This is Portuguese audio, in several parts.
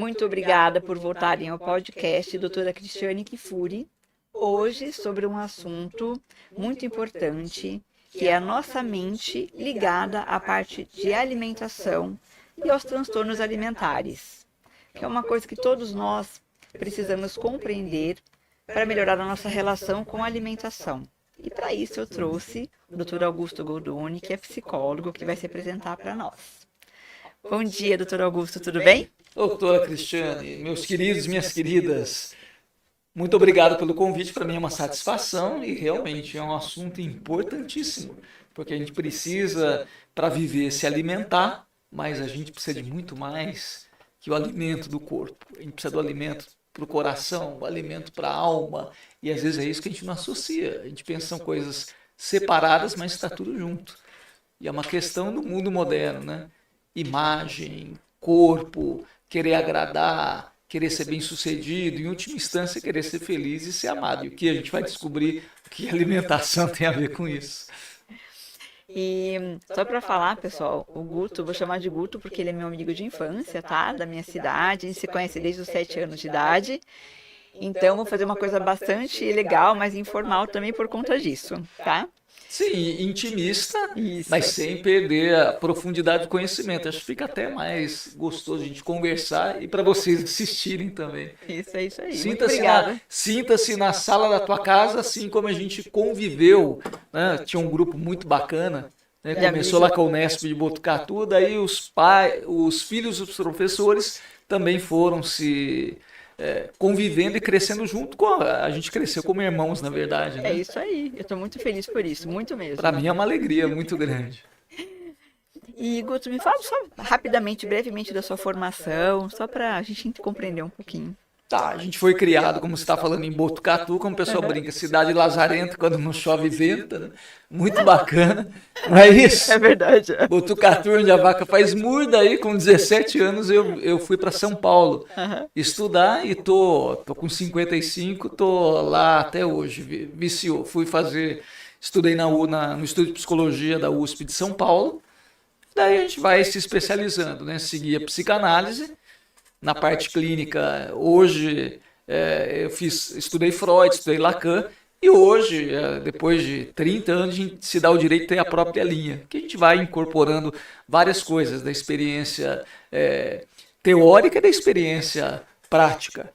Muito obrigada por voltarem ao podcast doutora Cristiane Kifuri, hoje sobre um assunto muito importante, que é a nossa mente ligada à parte de alimentação e aos transtornos alimentares, que é uma coisa que todos nós precisamos compreender para melhorar a nossa relação com a alimentação. E para isso eu trouxe o Dr. Augusto Goldoni, que é psicólogo, que vai se apresentar para nós. Bom dia, doutor Augusto, tudo bem? Doutora Cristiane, meus queridos, minhas queridas, muito obrigado pelo convite. Para mim é uma satisfação e realmente é um assunto importantíssimo, porque a gente precisa, para viver, se alimentar, mas a gente precisa de muito mais que o alimento do corpo. A gente precisa do alimento para o coração, o alimento para a alma, e às vezes é isso que a gente não associa. A gente pensa que são coisas separadas, mas está tudo junto. E é uma questão do mundo moderno, né? Imagem, corpo, querer agradar, querer ser bem-sucedido, em última instância querer ser feliz e ser amado. E o que a gente vai descobrir que a alimentação tem a ver com isso. E só para falar, pessoal, o Guto, vou chamar de Guto porque ele é meu amigo de infância, tá? Da minha cidade, a gente se conhece desde os 7 anos de idade. Então, vou fazer uma coisa bastante legal, mas informal também por conta disso, tá? Sim, intimista, Isso. mas sem perder a profundidade do conhecimento. Acho que fica até mais gostoso a gente conversar e para vocês assistirem também. Isso é isso aí. Sinta-se na sala da tua casa, assim como a gente conviveu, né? Tinha um grupo muito bacana, né? Começou lá com a Unesp de Botucatu, daí os filhos dos professores também foram se convivendo e crescendo junto com a gente cresceu como irmãos, na verdade, né? É isso aí, eu estou muito feliz por isso, muito mesmo. Para mim é uma alegria muito grande. E Guto, me fala só rapidamente, brevemente da sua formação, só para a gente compreender um pouquinho. Tá, a gente foi criado, como você está falando, em Botucatu, como o pessoal brinca, cidade lazarenta, quando não chove venta, né? Muito bacana, não é isso? É verdade. Botucatu, onde a vaca faz murda, aí com 17 anos eu fui para São Paulo estudar e tô com 55, tô lá até hoje, viciou. Estudei no Instituto de Psicologia da USP de São Paulo, daí a gente vai se especializando, né? Segui a psicanálise. Na parte clínica, hoje estudei Freud, estudei Lacan, e hoje, depois de 30 anos, a gente se dá o direito de ter a própria linha, que a gente vai incorporando várias coisas da experiência teórica e da experiência prática.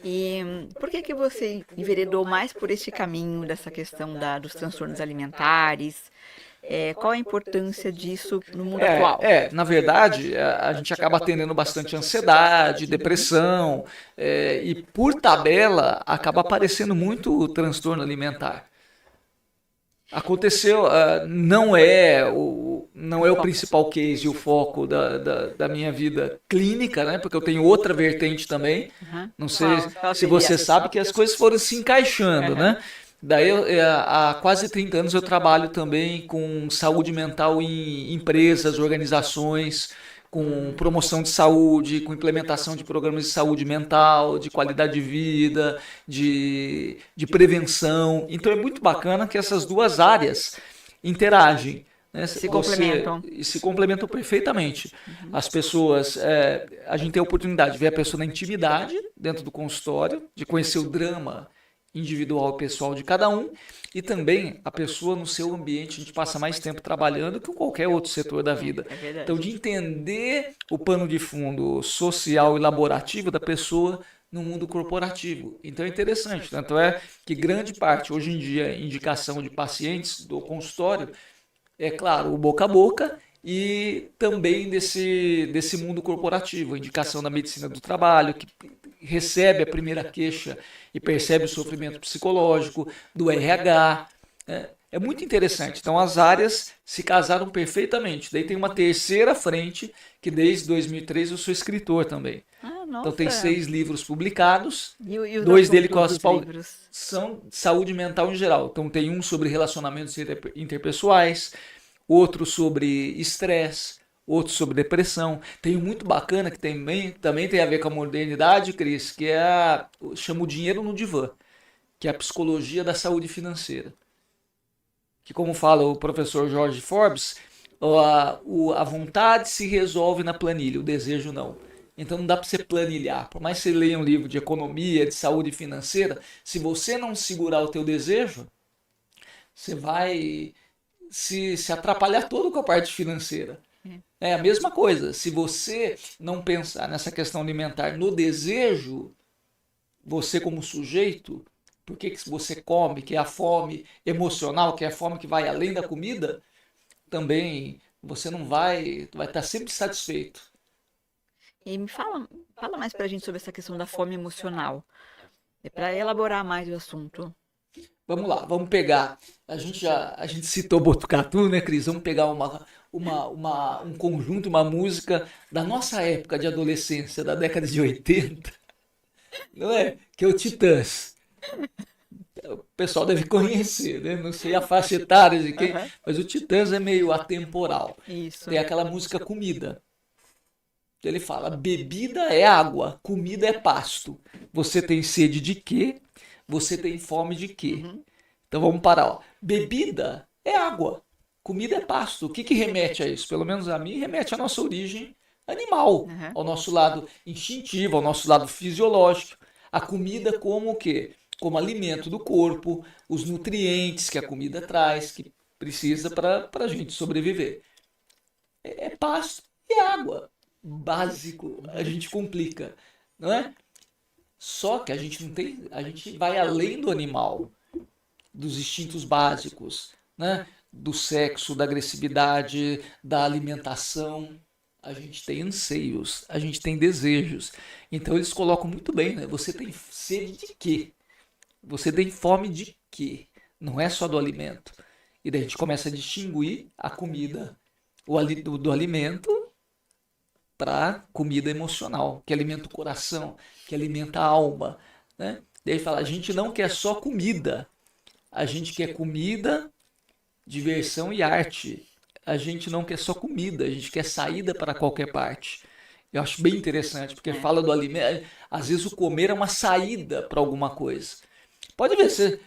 E por que você enveredou mais por esse caminho dessa questão dos transtornos alimentares? Qual a importância disso no mundo atual? Na verdade, a gente acaba atendendo bastante ansiedade, depressão, e por tabela acaba aparecendo muito o transtorno alimentar. Aconteceu, não é o principal case e o foco da minha vida clínica, né? Porque eu tenho outra vertente também. Não sei se você sabe que as coisas foram se encaixando, né? Daí, há quase 30 anos eu trabalho também com saúde mental em empresas, organizações, com promoção de saúde, com implementação de programas de saúde mental, de qualidade de vida, de prevenção. Então é muito bacana que essas duas áreas interagem, né? Se complementam perfeitamente. As pessoas, a gente tem a oportunidade de ver a pessoa na intimidade, dentro do consultório, de conhecer o drama individual e pessoal de cada um, e também a pessoa no seu ambiente. A gente passa mais tempo trabalhando que em qualquer outro setor da vida. Então, de entender o pano de fundo social e laborativo da pessoa no mundo corporativo. Então é interessante, tanto é que grande parte, hoje em dia, indicação de pacientes do consultório, é claro, o boca a boca, e também desse mundo corporativo, a indicação da medicina do trabalho, que recebe a primeira queixa e percebe o sofrimento psicológico, do RH. É muito interessante. Então, as áreas se casaram perfeitamente. Daí tem uma terceira frente, que desde 2003 eu sou escritor também. Então, tem 6 livros publicados, e 2 deles são saúde mental em geral. Então, tem um sobre relacionamentos interpessoais, outro sobre estresse, outro sobre depressão. Tem um muito bacana que também tem a ver com a modernidade, Cris, que chama o dinheiro no divã, que é a psicologia da saúde financeira. Que, como fala o professor Jorge Forbes, a vontade se resolve na planilha, o desejo não. Então não dá para você planilhar. Por mais que você leia um livro de economia, de saúde financeira, se você não segurar o teu desejo, você vai se atrapalhar todo com a parte financeira. É a mesma coisa. Se você não pensar nessa questão alimentar no desejo, você como sujeito, por que você come, que é a fome emocional, que é a fome que vai além da comida, também você não vai estar sempre satisfeito. E me fala mais pra gente sobre essa questão da fome emocional. É para elaborar mais o assunto. Vamos lá, vamos pegar. A gente citou Botucatu, né, Cris? Vamos pegar um conjunto, uma música da nossa época de adolescência, da década de 80, não é? Que é o Titãs. O pessoal deve conhecer, né? Não sei a faixa etária de quem, mas o Titãs é meio atemporal. Isso. Tem aquela música Comida. Ele fala: bebida é água, comida é pasto. Você tem sede de quê? Você tem fome de quê? Então vamos parar. Ó. Bebida é água, comida é pasto. O que remete a isso? Pelo menos a mim, remete à nossa origem animal, ao nosso lado instintivo, ao nosso lado fisiológico. A comida como o quê? Como alimento do corpo, os nutrientes que a comida traz, que precisa para a gente sobreviver. É pasto e água. Básico, a gente complica, não é? Só que a gente não tem, a gente vai além do animal, dos instintos básicos, né? Do sexo, da agressividade, da alimentação. A gente tem anseios, a gente tem desejos. Então eles colocam muito bem, né? Você tem sede de quê? Você tem fome de quê? Não é só do alimento. E daí a gente começa a distinguir a comida do alimento para comida emocional, que alimenta o coração, que alimenta a alma, né? Daí fala, a gente não quer só comida, a gente quer comida, diversão e arte. A gente não quer só comida, a gente quer saída para qualquer parte. Eu acho bem interessante, porque fala do alimento, às vezes o comer é uma saída para alguma coisa. Pode ver,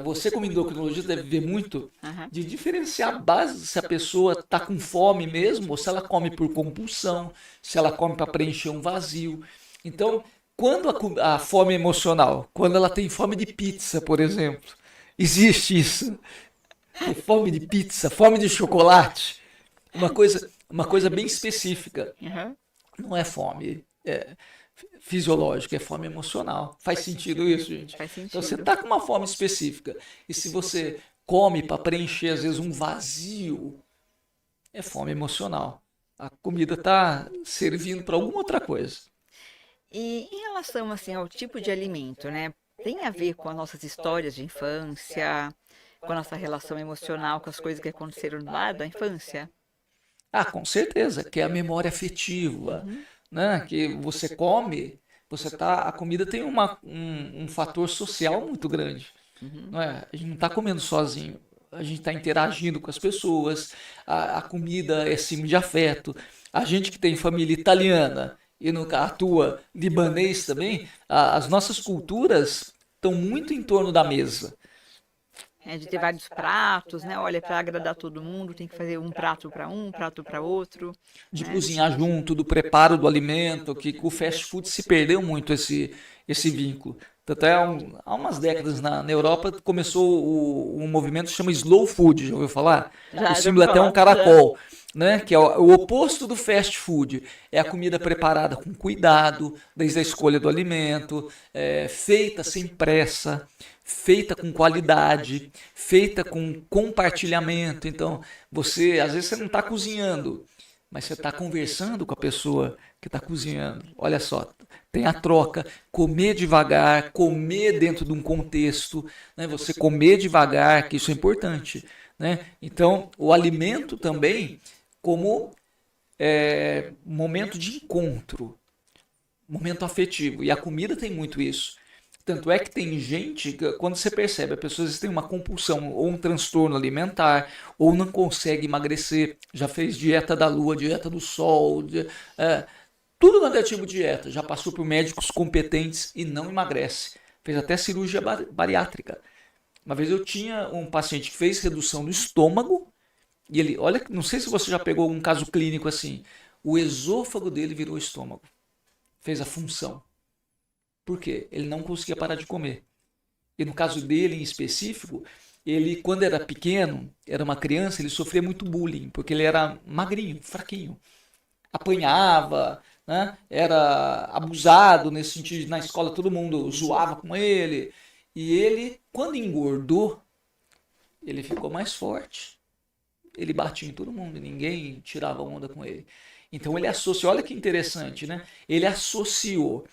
você como endocrinologista deve ver muito de diferenciar a base se a pessoa está com fome mesmo ou se ela come por compulsão, se ela come para preencher um vazio. Então, quando a fome emocional, quando ela tem fome de pizza, por exemplo, existe isso. Fome de pizza, fome de chocolate, uma coisa bem específica. Não é fome fisiológica, é fome emocional. Faz sentido isso, gente? Faz sentido. Então você está com uma fome específica. E se você come para preencher, às vezes, um vazio, é fome emocional. A comida está servindo para alguma outra coisa. E em relação assim, ao tipo de alimento, né? Tem a ver com as nossas histórias de infância, com a nossa relação emocional, com as coisas que aconteceram lá da infância? Ah, com certeza, que é a memória afetiva, né? Que você come, a comida tem um fator social muito grande, não é? A gente não está comendo sozinho, a gente está interagindo com as pessoas, a comida é símbolo de afeto. A gente que tem família italiana e no atua libanês também, as nossas culturas estão muito em torno da mesa. De ter vários pratos, né? Olha, para agradar todo mundo, tem que fazer um prato para outro. De cozinhar junto, do preparo do alimento, que com o fast food se perdeu muito esse vínculo. Tanto há umas décadas na Europa começou um movimento que se chama Slow Food, já ouviu falar? O símbolo é até um caracol, né? Que é o oposto do fast food. É a comida preparada com cuidado, desde a escolha do alimento, feita sem pressa, feita com qualidade, feita com compartilhamento. Então, às vezes você não está cozinhando, mas você está conversando com a pessoa que está cozinhando. Olha só, tem a troca, comer devagar, comer dentro de um contexto, né? Você comer devagar, que isso é importante, né? Então, o alimento também como momento de encontro, momento afetivo. E a comida tem muito isso. Tanto é que tem gente que, quando você percebe, as pessoas têm uma compulsão ou um transtorno alimentar, ou não consegue emagrecer, já fez dieta da lua, dieta do sol, tudo quanto é tipo de dieta, já passou por médicos competentes e não emagrece. Fez até cirurgia bariátrica. Uma vez eu tinha um paciente que fez redução do estômago, e ele, olha, não sei se você já pegou algum caso clínico assim, o esôfago dele virou estômago. fez a função. Por quê? Ele não conseguia parar de comer. E no caso dele em específico, ele, quando era pequeno, era uma criança, ele sofria muito bullying, porque ele era magrinho, fraquinho. Apanhava, né? Era abusado nesse sentido, na escola todo mundo zoava com ele. E ele, quando engordou, ele ficou mais forte. Ele batia em todo mundo, ninguém tirava onda com ele. Então ele associou, olha que interessante, né? Ele associou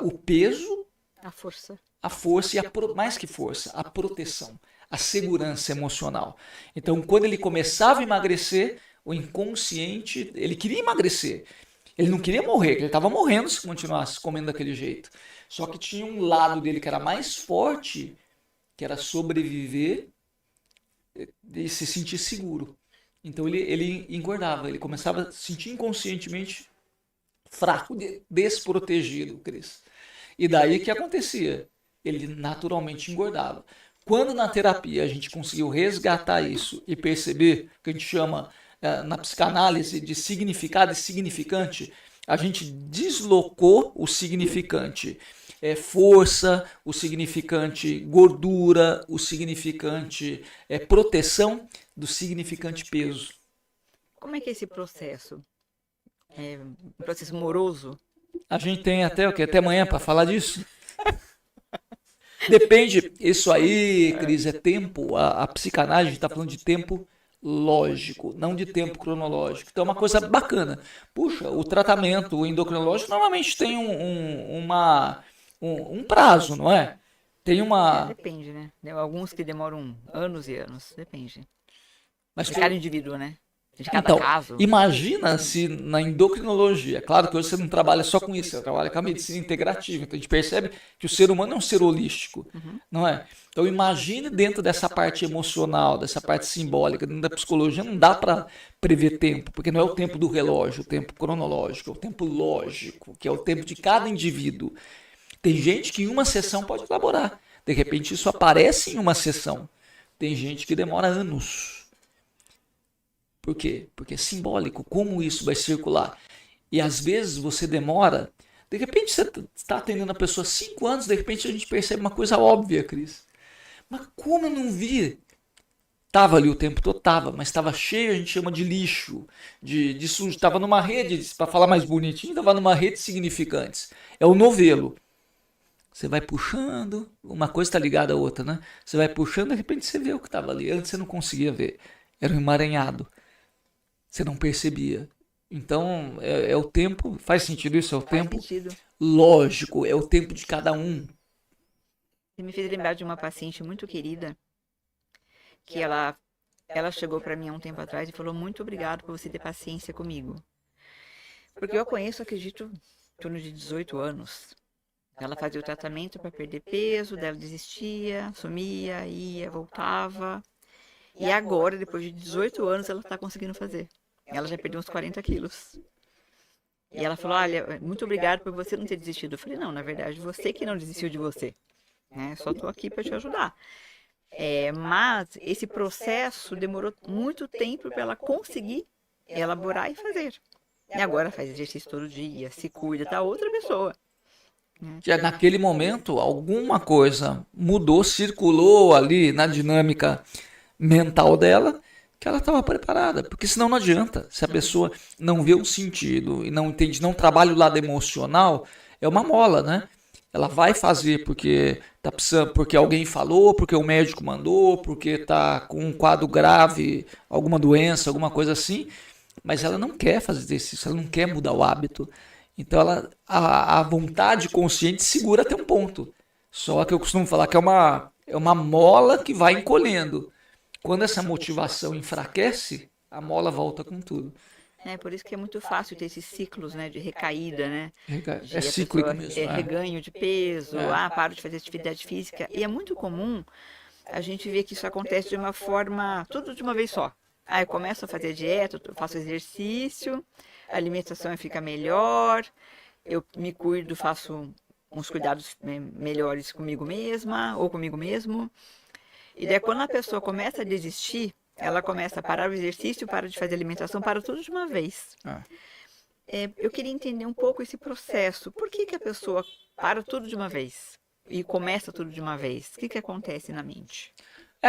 o peso, a força e mais que força, a proteção, a segurança emocional. Então quando ele começava a emagrecer, o inconsciente, ele queria emagrecer. Ele não queria morrer, ele estava morrendo se continuasse comendo daquele jeito. Só que tinha um lado dele que era mais forte, que era sobreviver e se sentir seguro. Então ele engordava, ele começava a se sentir inconscientemente fraco, desprotegido, Cris. E daí o que acontecia? Ele naturalmente engordava. Quando na terapia a gente conseguiu resgatar isso e perceber o que a gente chama na psicanálise de significado e significante, a gente deslocou o significante força, o significante gordura, o significante proteção do significante peso. Como é que é esse processo? É um processo moroso? A gente tem até o quê? Até amanhã para falar disso? Depende, isso aí, Cris, é tempo. A psicanálise está falando de tempo lógico, não de tempo cronológico. Então é uma coisa bacana. Puxa, o tratamento o endocrinológico normalmente tem um prazo, não é? Tem uma... depende, né? Tem alguns que demoram anos e anos, depende. Mas de cada indivíduo, né? De cada então, caso. Imagina se na endocrinologia, claro que hoje você não trabalha só com isso, você trabalha com a medicina integrativa, então a gente percebe que o ser humano é um ser holístico, não é? Então imagine dentro dessa parte emocional, dessa parte simbólica, dentro da psicologia, não dá para prever tempo, porque não é o tempo do relógio, o tempo cronológico, é o tempo lógico, que é o tempo de cada indivíduo. Tem gente que em uma sessão pode elaborar, de repente isso aparece em uma sessão, tem gente que demora anos. Por quê? Porque é simbólico, como isso vai circular. E às vezes você demora, de repente você está atendendo a pessoa 5 anos, de repente a gente percebe uma coisa óbvia, Cris. Mas como eu não vi? Estava ali o tempo todo, estava, mas estava cheio, a gente chama de lixo, de sujo. Estava numa rede, para falar mais bonitinho, estava numa rede de significantes. É o novelo. Você vai puxando, uma coisa está ligada à outra, né? Você vai puxando, de repente você vê o que estava ali. Antes você não conseguia ver. Era um emaranhado. Você não percebia. Então, é o tempo, faz sentido isso? É o tempo lógico, é o tempo de cada um. Você me fez lembrar de uma paciente muito querida, que ela chegou para mim há um tempo atrás e falou: muito obrigado por você ter paciência comigo. Porque eu a conheço, acredito, em torno de 18 anos. Ela fazia o tratamento para perder peso, dela desistia, sumia, ia, voltava. E agora, depois de 18 anos, ela está conseguindo fazer. Ela já perdeu uns 40 quilos. E ela falou: olha, muito obrigada por você não ter desistido. Eu falei: não, na verdade, você que não desistiu de você. Né? Só estou aqui para te ajudar. Mas esse processo demorou muito tempo para ela conseguir elaborar e fazer. E agora faz exercício todo dia, se cuida, tá outra pessoa. Já naquele momento, alguma coisa mudou, circulou ali na dinâmica mental dela, que ela estava preparada, porque senão não adianta. Se a pessoa não vê o sentido e não entende, não trabalha o lado emocional, é uma mola, né? Ela vai fazer porque tá precisando, porque alguém falou, porque o médico mandou, porque tá com um quadro grave, alguma doença, alguma coisa assim, mas ela não quer fazer exercício, ela não quer mudar o hábito. Então a vontade consciente segura até um ponto. Só que eu costumo falar que é uma mola que vai encolhendo. Quando essa motivação enfraquece, a mola volta com tudo. Por isso que é muito fácil ter esses ciclos, né, de recaída, né? É cíclico mesmo. Reganho de peso, paro de fazer atividade física. E é muito comum a gente ver que isso acontece de uma forma, tudo de uma vez só. Eu começo a fazer dieta, eu faço exercício, a alimentação fica melhor, eu me cuido, faço uns cuidados melhores comigo mesma ou comigo mesmo. E daí quando a pessoa começa a desistir, ela começa a parar o exercício, para de fazer alimentação, para tudo de uma vez. eu queria entender um pouco esse processo. Por que a pessoa para tudo de uma vez e começa tudo de uma vez? O que acontece na mente?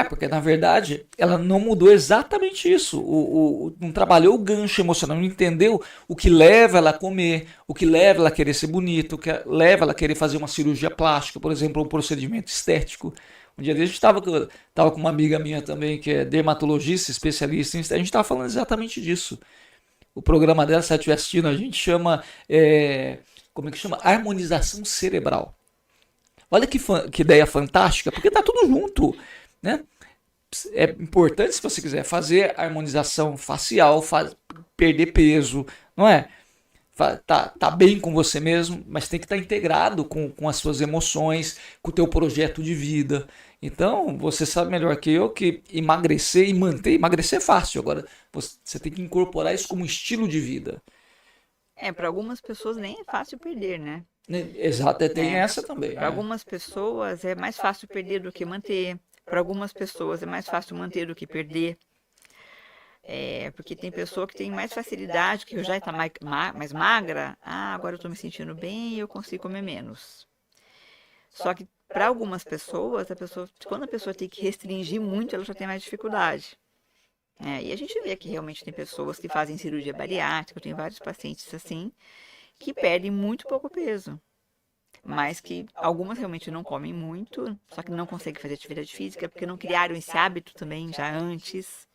Porque na verdade ela não mudou exatamente isso. Não trabalhou o gancho emocional, não entendeu o que leva ela a comer, o que leva ela a querer ser bonita, o que leva ela a querer fazer uma cirurgia plástica, por exemplo, um procedimento estético. Um dia desse a gente estava com uma amiga minha também, que é dermatologista, especialista em estética, a gente estava falando exatamente disso. O programa dela, se ela estiver assistindo, a gente chama, como é que chama? Harmonização cerebral. Olha que ideia fantástica, porque tá tudo junto, né? É importante, se você quiser, fazer harmonização facial, perder peso, não é? Tá bem com você mesmo, mas tem que estar integrado com as suas emoções, com o teu projeto de vida. Então, você sabe melhor que eu que emagrecer e manter, emagrecer é fácil. Agora, você tem que incorporar isso como um estilo de vida. Para algumas pessoas nem é fácil perder, né? Exato, tem essa também. Para algumas pessoas é mais fácil perder do que manter. Para algumas pessoas é mais fácil manter do que perder. Porque tem pessoa que tem mais facilidade, que já está mais magra. Agora eu estou me sentindo bem e eu consigo comer menos. Só que para algumas pessoas, quando a pessoa tem que restringir muito, ela já tem mais dificuldade. E a gente vê que realmente tem pessoas que fazem cirurgia bariátrica, eu tenho vários pacientes assim, que perdem muito pouco peso. Mas que algumas realmente não comem muito, só que não conseguem fazer atividade física, porque não criaram esse hábito também já antes.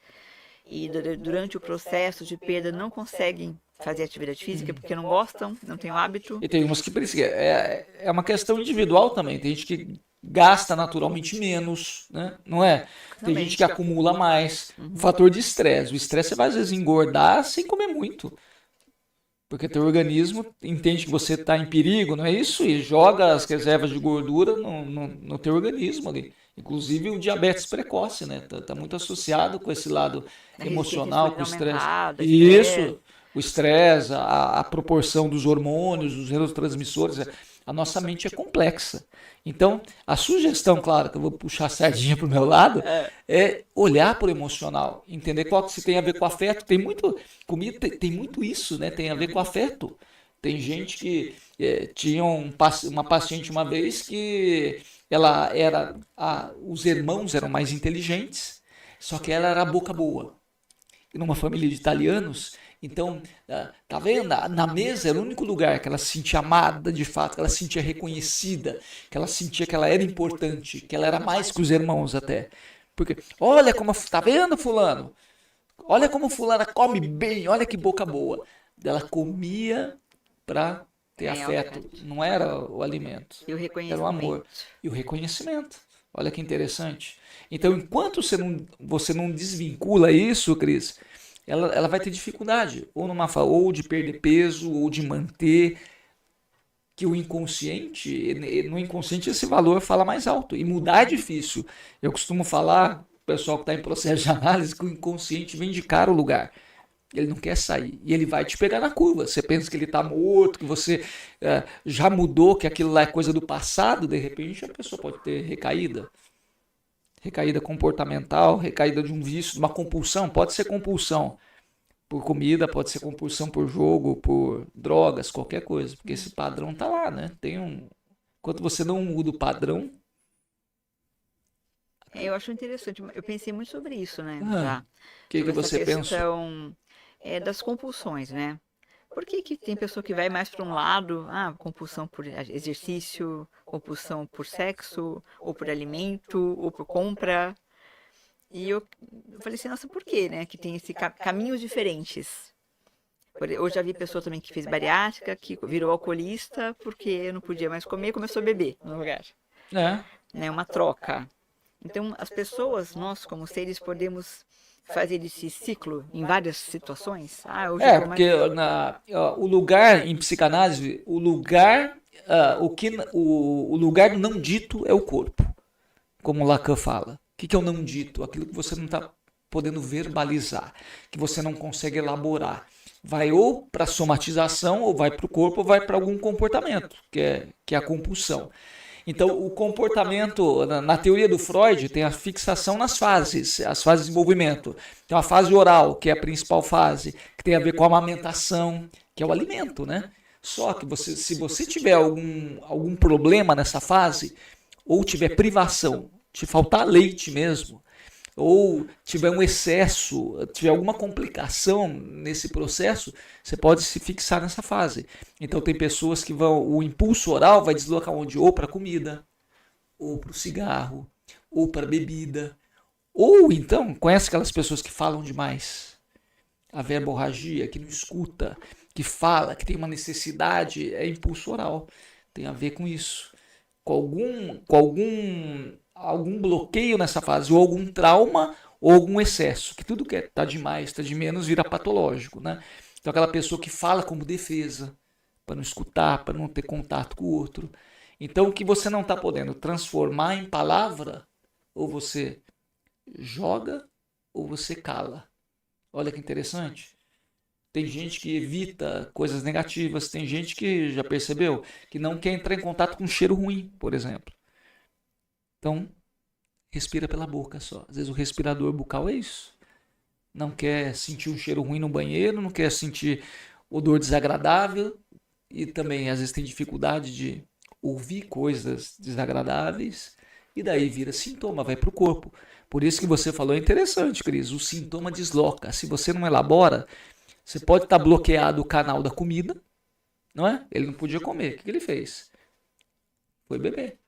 E durante o processo de perda não conseguem fazer atividade física porque não gostam, não têm o hábito. E tem umas que precisam. É uma questão individual também. Tem gente que gasta naturalmente menos, né? Não é? Tem gente que acumula mais. O fator de estresse. O estresse você vai às vezes engordar sem comer muito. Porque teu organismo entende que você está em perigo, não é isso? E joga as reservas de gordura no teu organismo ali. Inclusive o diabetes precoce, né? Tá muito associado com esse lado emocional, com o estresse. Isso, o estresse, a proporção dos hormônios, dos neurotransmissores. A nossa mente é complexa. Então, a sugestão, claro, que eu vou puxar a sardinha para o meu lado, é olhar para o emocional, entender qual que se tem a ver com afeto. Tem muito, comigo tem muito isso, né? Tem a ver com afeto. Tem gente que tinha uma paciente uma vez que ela era, os irmãos eram mais inteligentes, só que ela era a boca boa. E numa família de italianos, então, tá vendo? Na mesa era o único lugar que ela se sentia amada de fato, que ela se sentia reconhecida, que ela sentia que ela era importante, que ela era mais que os irmãos até. Porque, olha como, tá vendo, fulano? Olha como fulana come bem, olha que boca boa. Ela comia para ter afeto, não era o alimento, era o amor. E o reconhecimento. Olha que interessante. Então, enquanto você não desvincula isso, Cris, ela vai ter dificuldade, ou de perder peso, ou de manter, que no inconsciente esse valor fala mais alto, e mudar é difícil. Eu costumo falar, o pessoal que está em processo de análise, que o inconsciente vem de cara o lugar. Ele não quer sair, e ele vai te pegar na curva. Você pensa que ele está morto, que você já mudou, que aquilo lá é coisa do passado, de repente a pessoa pode ter recaída comportamental, recaída de um vício, de uma compulsão. Pode ser compulsão por comida, pode ser compulsão por jogo, por drogas, qualquer coisa, porque esse padrão tá lá, né? Enquanto você não muda o padrão. Eu acho interessante, eu pensei muito sobre isso, né? O que você pensa? Das compulsões, né? Por que tem pessoa que vai mais para um lado, compulsão por exercício, compulsão por sexo, ou por alimento, ou por compra? E eu falei assim, nossa, por quê, né? Que tem esse caminhos diferentes. Eu já vi pessoa também que fez bariátrica, que virou alcoolista porque não podia mais comer e começou a beber no lugar. Né? Uma troca. Então, as pessoas, nós como seres, podemos fazer esse ciclo em várias situações. Porque o lugar em psicanálise, o lugar do não dito é o corpo, como Lacan fala. O que é o não dito? Aquilo que você não está podendo verbalizar, que você não consegue elaborar. Vai ou para a somatização, ou vai para o corpo, ou vai para algum comportamento, que é a compulsão. Então, o comportamento, na teoria do Freud, tem a fixação nas fases, as fases de desenvolvimento. Tem a fase oral, que é a principal fase, que tem a ver com a amamentação, que é o alimento, né? Só que se você tiver algum problema nessa fase, ou tiver privação, te faltar leite mesmo, ou tiver um excesso, tiver alguma complicação nesse processo, você pode se fixar nessa fase. Então tem pessoas que o impulso oral vai deslocar onde? Ou para a comida, ou para o cigarro, ou para a bebida. Ou então, conhece aquelas pessoas que falam demais? A verborragia, que não escuta, que fala, que tem uma necessidade, é impulso oral. Tem a ver com isso. Com algum bloqueio nessa fase, ou algum trauma, ou algum excesso, que tudo que está demais, está de menos, vira patológico, né? Então aquela pessoa que fala como defesa, para não escutar, para não ter contato com o outro. Então o que você não está podendo transformar em palavra, ou você joga, ou você cala. Olha que interessante. Tem gente que evita coisas negativas, tem gente que, já percebeu, que não quer entrar em contato com um cheiro ruim, por exemplo. Então, respira pela boca só. Às vezes o respirador bucal é isso. Não quer sentir um cheiro ruim no banheiro, não quer sentir odor desagradável e também às vezes tem dificuldade de ouvir coisas desagradáveis e daí vira sintoma, vai para o corpo. Por isso que você falou é interessante, Cris. O sintoma desloca. Se você não elabora, você pode estar bloqueado o canal da comida, não é? Ele não podia comer. O que ele fez? Foi beber.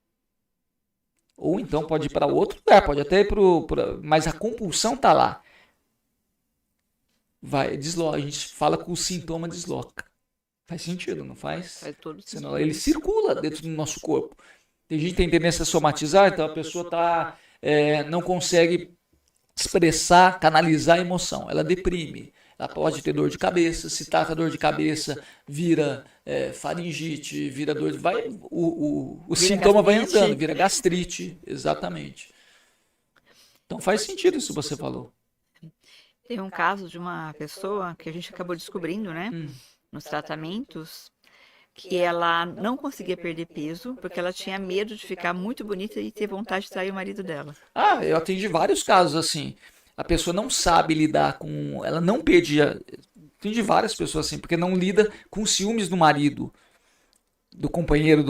Ou então pode ir para outro lugar, pode até ir mas a compulsão está lá. Desloca. A gente fala que o sintoma desloca. Faz sentido, não faz? Faz todo sentido. Senão ele circula dentro do nosso corpo. Tem gente que tem tendência a somatizar, então a pessoa não consegue expressar, canalizar a emoção. Ela deprime. Ela pode ter dor de cabeça. Se trata dor de cabeça, vira faringite, vira dor de... O sintoma vai andando, vira gastrite. Exatamente. Então faz sentido isso que você falou. Tem um caso de uma pessoa que a gente acabou descobrindo, né? Nos tratamentos, que ela não conseguia perder peso porque ela tinha medo de ficar muito bonita e ter vontade de trair o marido dela. Eu atendi vários casos assim. A pessoa não sabe lidar com... Ela não perdia... Atendi várias pessoas assim, porque não lida com ciúmes do marido, do companheiro,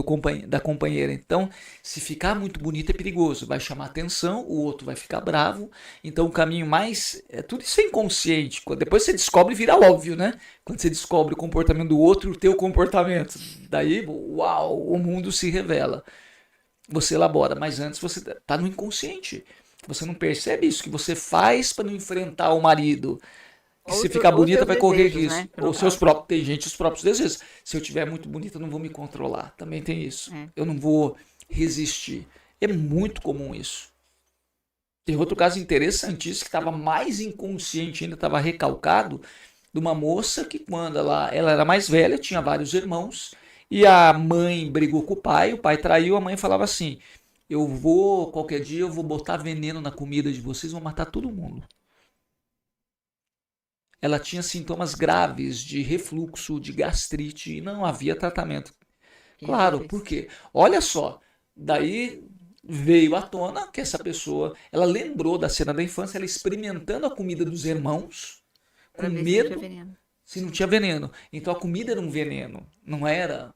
da companheira. Então, se ficar muito bonito é perigoso. Vai chamar atenção, o outro vai ficar bravo. Então, o caminho mais... tudo isso é inconsciente. Depois você descobre, vira óbvio, né? Quando você descobre o comportamento do outro e o teu comportamento. Daí, uau, o mundo se revela. Você elabora, mas antes você está no inconsciente. Você não percebe isso que você faz para não enfrentar o marido. Que se ficar bonita vai correr risco. Né? Ou seus próprios, tem gente os próprios desejos. Se eu tiver muito bonita, eu não vou me controlar. Também tem isso. Eu não vou resistir. É muito comum isso. Tem outro caso interessantíssimo que estava mais inconsciente ainda, estava recalcado, de uma moça que quando ela era mais velha, tinha vários irmãos, e a mãe brigou com o pai traiu, a mãe falava assim, qualquer dia eu vou botar veneno na comida de vocês, vou matar todo mundo. Ela tinha sintomas graves de refluxo, de gastrite, e não havia tratamento. Claro, por quê? Olha só, daí veio à tona que essa pessoa, ela lembrou da cena da infância, ela experimentando a comida dos irmãos, com medo, se não tinha veneno. Então a comida era um veneno, não era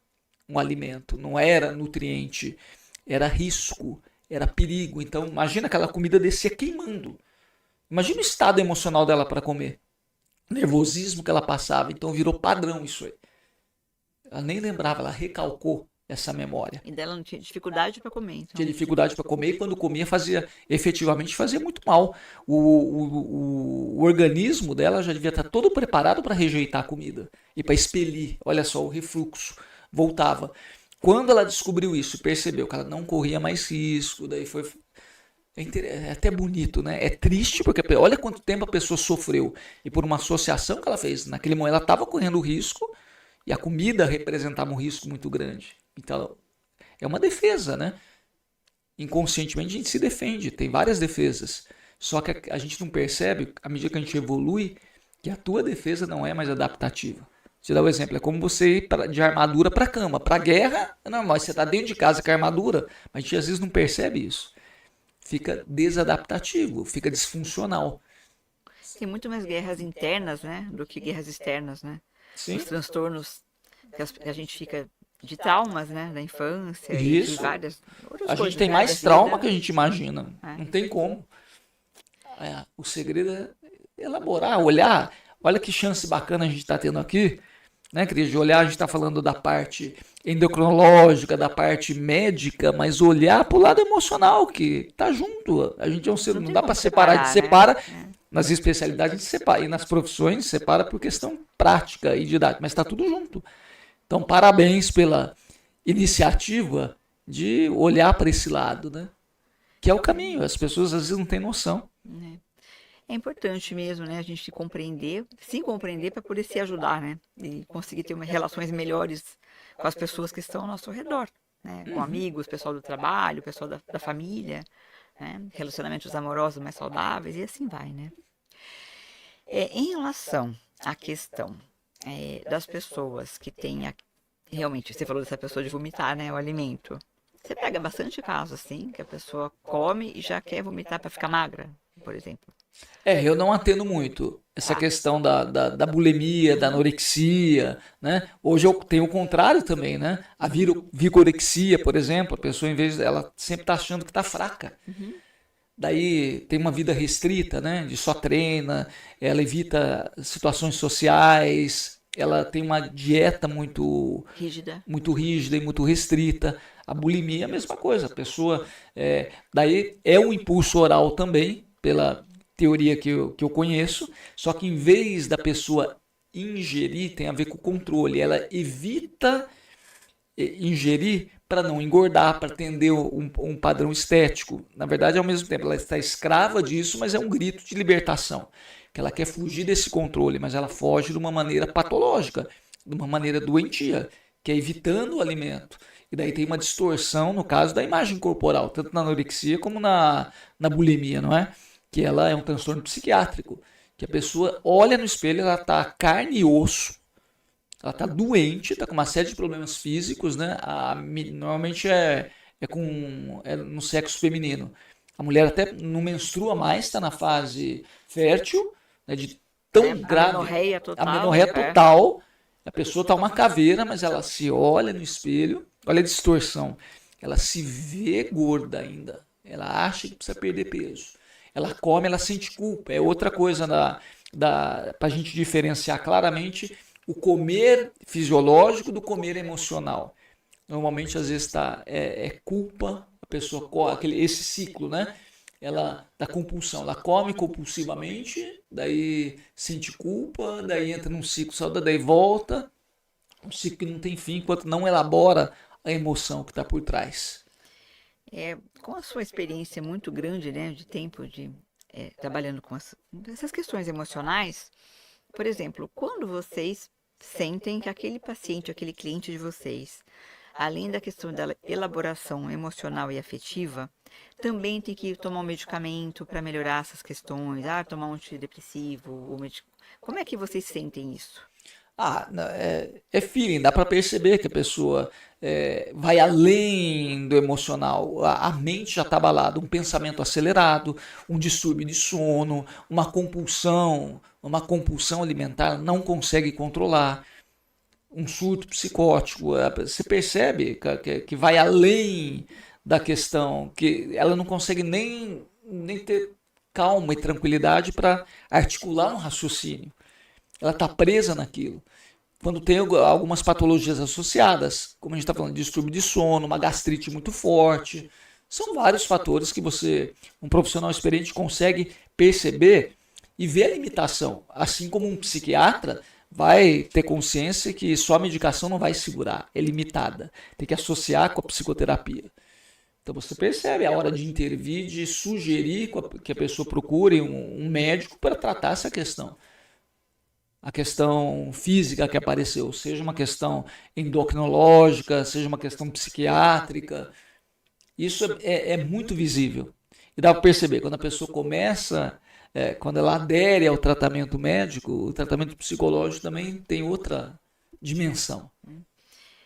um alimento, não era nutriente, era risco, era perigo. Então imagina aquela comida descia queimando. Imagina o estado emocional dela para comer. Nervosismo que ela passava, então virou padrão isso aí. Ela nem lembrava, ela recalcou essa memória. E dela não tinha dificuldade para comer. Então. Tinha dificuldade para comer e quando comia efetivamente fazia muito mal. O organismo dela já devia estar todo preparado para rejeitar a comida e para expelir. Olha só, o refluxo voltava. Quando ela descobriu isso, percebeu que ela não corria mais risco, daí foi... É até bonito, né? É triste porque olha quanto tempo a pessoa sofreu e por uma associação que ela fez. Naquele momento ela estava correndo risco e a comida representava um risco muito grande. Então é uma defesa, né? Inconscientemente a gente se defende, tem várias defesas. Só que a gente não percebe, à medida que a gente evolui, que a tua defesa não é mais adaptativa. Te dar o exemplo, é como você ir de armadura para cama. Para guerra, é normal, você está dentro de casa com a armadura, mas a gente às vezes não percebe isso. Fica desadaptativo, fica disfuncional. Tem muito mais guerras internas, né, do que guerras externas, né? Sim. Os transtornos que a gente fica de traumas, né, da infância Isso. e várias outras a coisas. gente tem né, mais trauma que a gente imagina. Não tem como. O segredo é elaborar, olhar. Olha que chance bacana a gente está tendo aqui, né, Cris? De olhar, a gente está falando da parte endocrinológica, da parte médica, mas olhar para o lado emocional, que tá junto. A gente é um ser, não dá para separar, a gente separa. Nas especialidades a gente separa, e nas profissões separa por questão prática e didática, mas está tudo junto. Então, parabéns pela iniciativa de olhar para esse lado, né? Que é o caminho. As pessoas às vezes não têm noção. É importante mesmo, né? A gente se compreender para poder se ajudar, né? E conseguir ter relações melhores com as pessoas que estão ao nosso redor, né? Com amigos, pessoal do trabalho, pessoal da família, né? Relacionamentos amorosos mais saudáveis e assim vai, né? Em relação à questão das pessoas que têm realmente, você falou dessa pessoa de vomitar, né? O alimento. Você pega bastante caso, assim, que a pessoa come e já quer vomitar para ficar magra, por exemplo. Eu não atendo muito essa questão da bulimia, da anorexia, né? Hoje eu tenho o contrário também, né? A vigorexia, por exemplo, a pessoa, em vez ela sempre está achando que está fraca. Daí tem uma vida restrita, né? De só treina, ela evita situações sociais, ela tem uma dieta muito rígida e muito restrita. A bulimia é a mesma coisa, a pessoa... daí é um impulso oral também, pela teoria que eu conheço, só que em vez da pessoa ingerir, tem a ver com o controle, ela evita ingerir para não engordar, para atender um padrão estético. Na verdade, ao mesmo tempo, ela está escrava disso, mas é um grito de libertação, que ela quer fugir desse controle, mas ela foge de uma maneira patológica, de uma maneira doentia, que é evitando o alimento. E daí tem uma distorção, no caso, da imagem corporal, tanto na anorexia como na bulimia, não é? Que ela é um transtorno psiquiátrico, que a pessoa olha no espelho, ela está carne e osso, ela está doente, está com uma série de problemas físicos, né? Normalmente é no sexo feminino. A mulher até não menstrua mais, está na fase fértil, né? De tão grave. A menorreia total. A pessoa está uma caveira, mas ela se olha no espelho, olha a distorção. Ela se vê gorda ainda. Ela acha que precisa perder peso. Ela come, ela sente culpa. É outra coisa para a gente diferenciar claramente o comer fisiológico do comer emocional. Normalmente, às vezes, culpa, a pessoa esse ciclo, né? Ela da compulsão, ela come compulsivamente, daí sente culpa, daí entra num ciclo saudável, daí volta, um ciclo que não tem fim, enquanto não elabora a emoção que está por trás. Com a sua experiência muito grande, né, de tempo trabalhando com essas questões emocionais, por exemplo, quando vocês sentem que aquele paciente, aquele cliente de vocês, além da questão da elaboração emocional e afetiva, também tem que tomar um medicamento para melhorar essas questões, tomar um antidepressivo, como é que vocês sentem isso? É feeling, dá para perceber que a pessoa vai além do emocional, a mente já está abalada, um pensamento acelerado, um distúrbio de sono, uma compulsão alimentar, não consegue controlar, um surto psicótico, você percebe que vai além da questão, que ela não consegue nem ter calma e tranquilidade para articular um raciocínio. Ela está presa naquilo. Quando tem algumas patologias associadas, como a gente está falando, distúrbio de sono, uma gastrite muito forte, são vários fatores que um profissional experiente, consegue perceber e ver a limitação. Assim como um psiquiatra vai ter consciência que só a medicação não vai segurar, é limitada. Tem que associar com a psicoterapia. Então você percebe a hora de intervir, de sugerir que a pessoa procure um médico para tratar essa questão. A questão física que apareceu, seja uma questão endocrinológica, seja uma questão psiquiátrica, isso é muito visível. E dá para perceber, quando a pessoa começa, quando ela adere ao tratamento médico, o tratamento psicológico também tem outra dimensão.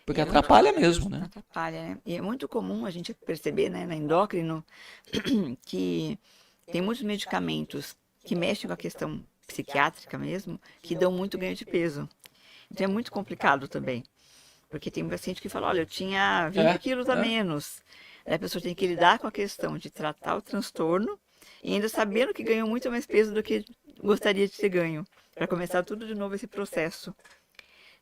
Porque atrapalha mesmo, né? Atrapalha, né? E é muito comum a gente perceber, né, na endócrino, que tem muitos medicamentos que mexem com a questão psiquiátrica mesmo, que dão muito ganho de peso. Então é muito complicado também. Porque tem um paciente que fala, olha, eu tinha 20 quilos a menos. Aí a pessoa tem que lidar com a questão de tratar o transtorno e ainda sabendo que ganhou muito mais peso do que gostaria de ter ganho. Para começar tudo de novo esse processo.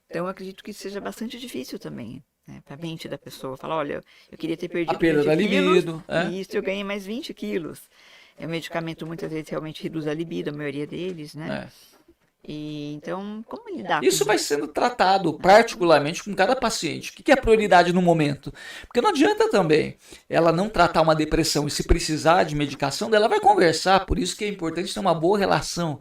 Então, eu acredito que seja bastante difícil também, né, para a mente da pessoa. Falar, olha, eu queria ter perdido 20 quilos e isso eu ganhei mais 20 quilos. O medicamento muitas vezes realmente reduz a libido, a maioria deles, né? E, então, como lidar com isso? Vai sendo tratado particularmente com cada paciente. O que é a prioridade no momento? Porque não adianta também ela não tratar uma depressão e se precisar de medicação, ela vai conversar. Por isso que é importante ter uma boa relação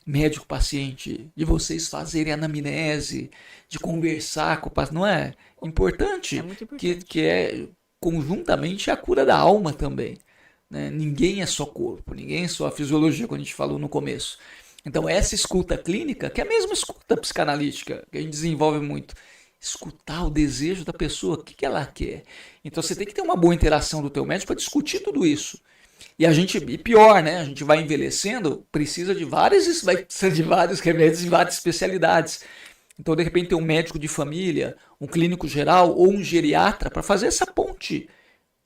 médico-paciente, de vocês fazerem anamnese, de conversar com o paciente, não é? Importante, muito importante. Que é conjuntamente a cura da alma também. Né? Ninguém é só corpo, ninguém é só a fisiologia, como a gente falou no começo. Então essa escuta clínica, que é a mesma escuta psicanalítica, que a gente desenvolve muito, escutar o desejo da pessoa, o que ela quer. Então você tem que ter uma boa interação do teu médico para discutir tudo isso. E pior, né? A gente vai envelhecendo, vai precisar de vários remédios em várias especialidades. Então, de repente, tem um médico de família, um clínico geral ou um geriatra para fazer essa ponte.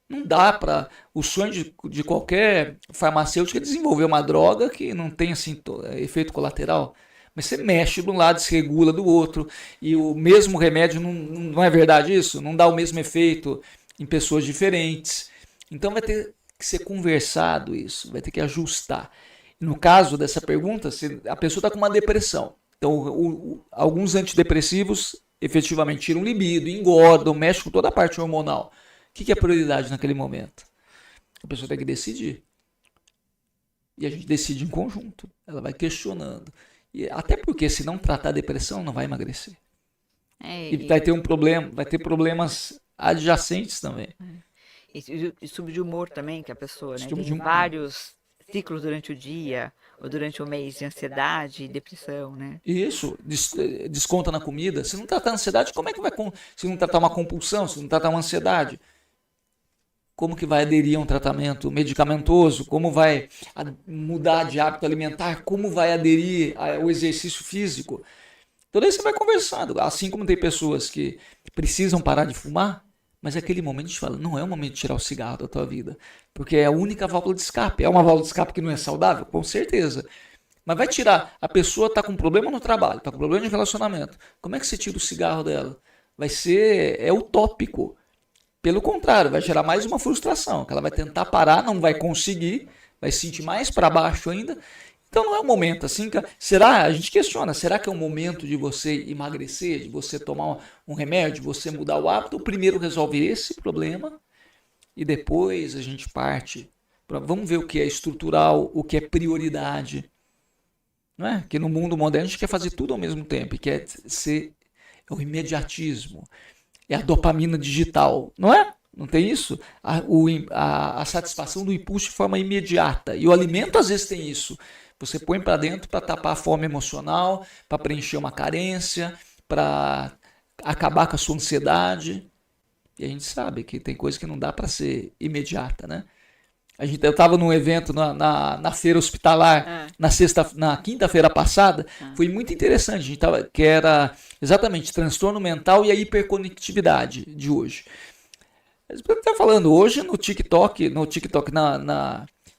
Não dá para... O sonho de qualquer farmacêutico é desenvolver uma droga que não tem assim, efeito colateral. Mas você mexe de um lado, se regula do outro. E o mesmo remédio, não é verdade isso? Não dá o mesmo efeito em pessoas diferentes. Então vai ter que ser conversado isso, vai ter que ajustar. No caso dessa pergunta, a pessoa está com uma depressão. Então, alguns antidepressivos efetivamente tiram libido, engordam, mexem com toda a parte hormonal. O que é prioridade naquele momento? A pessoa tem que decidir. E a gente decide em conjunto. Ela vai questionando. E até porque se não tratar a depressão, não vai emagrecer. E vai ter vai ter problemas adjacentes também. E sobre de humor também, que a pessoa, né, tem vários ciclos durante o dia ou durante o mês de ansiedade e depressão, né? Isso, desconta na comida. Se não tratar a ansiedade, como é que vai... Se não tratar uma compulsão, se não tratar uma ansiedade, como que vai aderir a um tratamento medicamentoso? Como vai mudar de hábito alimentar? Como vai aderir ao exercício físico? Então daí você vai conversando. Assim como tem pessoas que precisam parar de fumar, mas naquele momento a gente fala, não é o momento de tirar o cigarro da tua vida, porque é a única válvula de escape. É uma válvula de escape que não é saudável? Com certeza. Mas vai tirar, a pessoa está com problema no trabalho, está com problema de relacionamento. Como é que você tira o cigarro dela? É utópico. Pelo contrário, vai gerar mais uma frustração, que ela vai tentar parar, não vai conseguir, vai se sentir mais para baixo ainda. Então não é um momento assim, a gente questiona, será que é um momento de você emagrecer, de você tomar um remédio, de você mudar o hábito? Ou primeiro resolve esse problema e depois a gente parte vamos ver o que é estrutural, o que é prioridade. Não é? Que no mundo moderno a gente quer fazer tudo ao mesmo tempo, e quer ser o imediatismo, é a dopamina digital, não é? Não tem isso? A satisfação do impulso de forma imediata. E o alimento às vezes tem isso. Você põe para dentro para tapar a fome emocional, para preencher uma carência, para acabar com a sua ansiedade. E a gente sabe que tem coisa que não dá para ser imediata, né? Eu estava num evento na feira hospitalar na quinta-feira passada. Foi muito interessante. Que era exatamente transtorno mental e a hiperconectividade de hoje. Você está falando hoje no TikTok,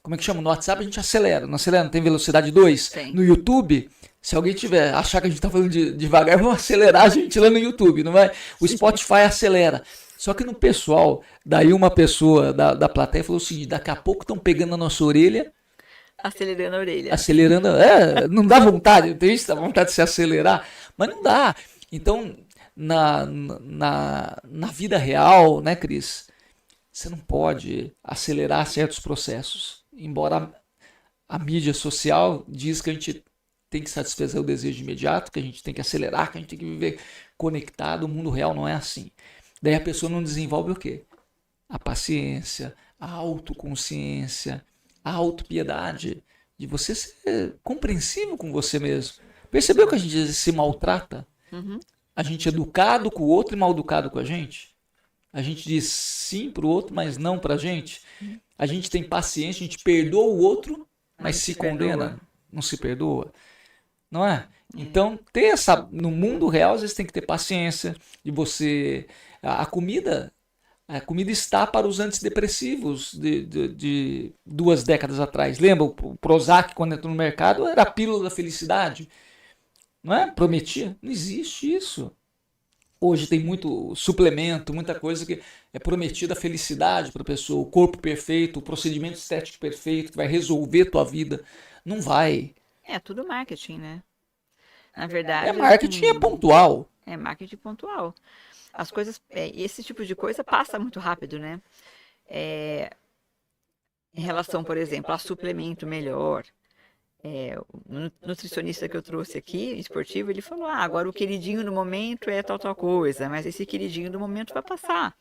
como é que chama? No WhatsApp a gente acelera, não tem velocidade 2? Sim. No YouTube, se alguém achar que a gente está falando devagar, vão acelerar a gente lá no YouTube, não vai? O Spotify acelera. Só que no pessoal, daí uma pessoa da plateia falou o seguinte, daqui a pouco estão pegando a nossa orelha. Acelerando a orelha. Acelerando, não dá vontade, tem isso, dá vontade de se acelerar, mas não dá. Então, na vida real, né, Cris? Você não pode acelerar certos processos. Embora a mídia social diz que a gente tem que satisfazer o desejo imediato, que a gente tem que acelerar, que a gente tem que viver conectado, o mundo real não é assim. Daí a pessoa não desenvolve o quê? A paciência, a autoconsciência, a autopiedade, de você ser compreensivo com você mesmo. Percebeu que a gente se maltrata? Uhum. a gente é educado com o outro e mal educado com a gente? A gente diz sim pro outro, mas não pra gente? A gente tem paciência, a gente perdoa o outro, mas se condena, não se perdoa? Não é? Então, no mundo real, às vezes tem que ter paciência de você... A comida está para os antidepressivos de 2 décadas atrás. Lembra? O Prozac, quando entrou no mercado, era a pílula da felicidade. Não é? Prometia. Não existe isso. Hoje tem muito suplemento, muita coisa que é prometida a felicidade para a pessoa, o corpo perfeito, o procedimento estético perfeito, que vai resolver tua vida. Não vai. É tudo marketing, né? Na verdade... É marketing é pontual. É marketing pontual. As coisas... esse tipo de coisa passa muito rápido, né? Em relação, por exemplo, a suplemento melhor... o nutricionista que eu trouxe aqui, esportivo, ele falou, agora o queridinho do momento é tal coisa, mas esse queridinho do momento vai passar.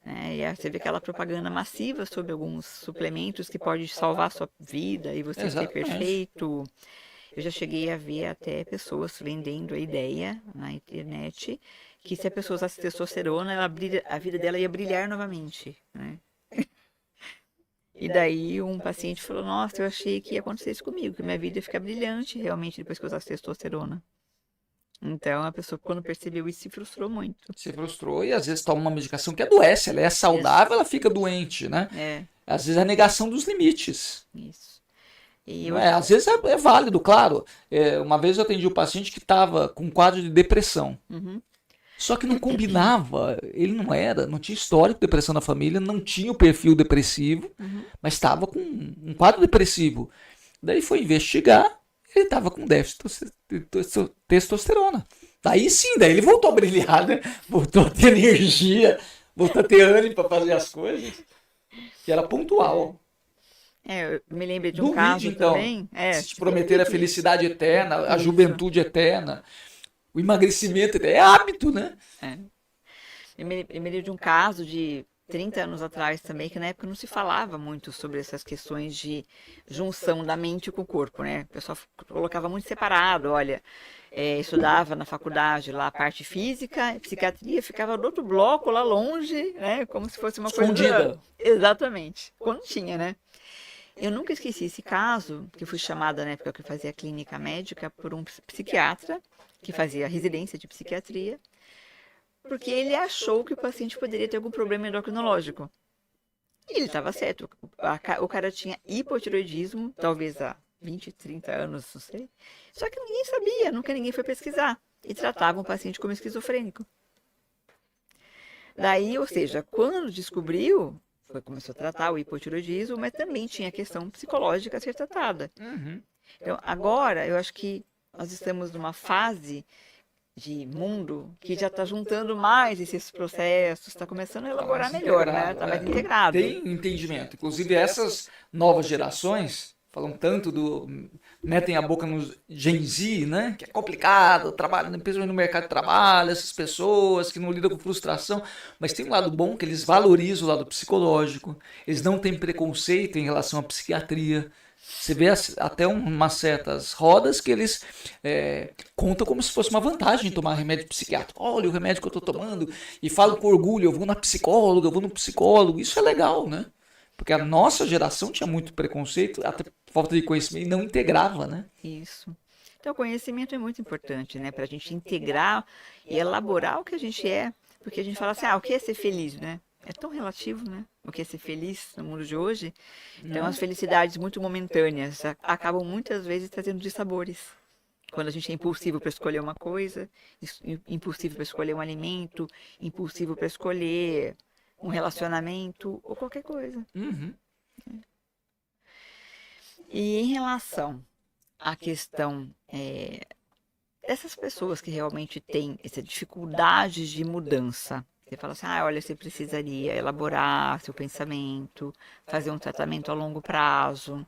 E aí você vê aquela propaganda massiva sobre alguns suplementos que pode salvar a sua vida e você ser perfeito. Eu já cheguei a ver até pessoas vendendo a ideia na internet que se a pessoa usasse testosterona, a vida dela ia brilhar novamente, né? E daí um paciente falou, nossa, eu achei que ia acontecer isso comigo, que minha vida ia ficar brilhante realmente depois que eu usasse testosterona. Então a pessoa, quando percebeu isso, se frustrou muito. Se frustrou e às vezes toma uma medicação que adoece, ela é saudável, ela fica doente, né? Às vezes é a negação dos limites. Isso. Às vezes é válido, claro. Uma vez eu atendi um paciente que estava com um quadro de depressão. Só que não combinava, ele não tinha histórico de depressão na família, não tinha o perfil depressivo, mas estava com um quadro depressivo. Daí foi investigar, ele estava com déficit de testosterona. Daí ele voltou a brilhar, né? Voltou a ter energia, voltou a ter ânimo para fazer as coisas, que era pontual. Eu me lembrei de um caso então, também. Se te prometer a felicidade eterna, a juventude eterna, o emagrecimento é hábito, né? Eu me lembrei de um caso de 30 anos atrás também, que na época não se falava muito sobre essas questões de junção da mente com o corpo, né? O pessoal colocava muito separado, olha, estudava na faculdade lá a parte física, psiquiatria ficava do outro bloco lá longe, né? Como se fosse uma coisa... Escondida. Exatamente, quando tinha, né? Eu nunca esqueci esse caso, que eu fui chamada na época que eu fazia clínica médica por um psiquiatra, que fazia residência de psiquiatria, porque ele achou que o paciente poderia ter algum problema endocrinológico. E ele estava certo. O cara tinha hipotiroidismo, talvez há 20, 30 anos, não sei. Só que ninguém sabia, nunca ninguém foi pesquisar. E tratava o paciente como esquizofrênico. Daí, ou seja, quando descobriu, começou a tratar o hipotiroidismo, mas também tinha a questão psicológica a ser tratada. Então, agora, eu acho que nós estamos numa fase de mundo que já está juntando mais esses processos, está começando a elaborar melhor, né? Está mais integrado. Tem entendimento. Inclusive, essas novas gerações falam tanto metem a boca no Gen Z, né? Que é complicado, trabalha, principalmente no mercado de trabalho, essas pessoas que não lidam com frustração, mas tem um lado bom que eles valorizam o lado psicológico, eles não têm preconceito em relação à psiquiatria. Você vê até umas certas rodas que eles contam como se fosse uma vantagem tomar remédio psiquiátrico. Olha o remédio que eu estou tomando, e falam com orgulho, eu vou na psicóloga, eu vou no psicólogo. Isso é legal, né? Porque a nossa geração tinha muito preconceito, até falta de conhecimento, e não integrava, né? Isso. Então, o conhecimento é muito importante, né? Para a gente integrar e elaborar o que a gente é. Porque a gente fala assim, o que é ser feliz, né? É tão relativo, né? O que é ser feliz no mundo de hoje. Então, as felicidades muito momentâneas acabam muitas vezes trazendo dissabores. Quando a gente é impulsivo para escolher uma coisa, impulsivo para escolher um alimento, impulsivo para escolher um relacionamento ou qualquer coisa. E em relação à questão dessas pessoas que realmente têm essa dificuldade de mudança, você fala assim, olha, você precisaria elaborar seu pensamento, fazer um tratamento a longo prazo.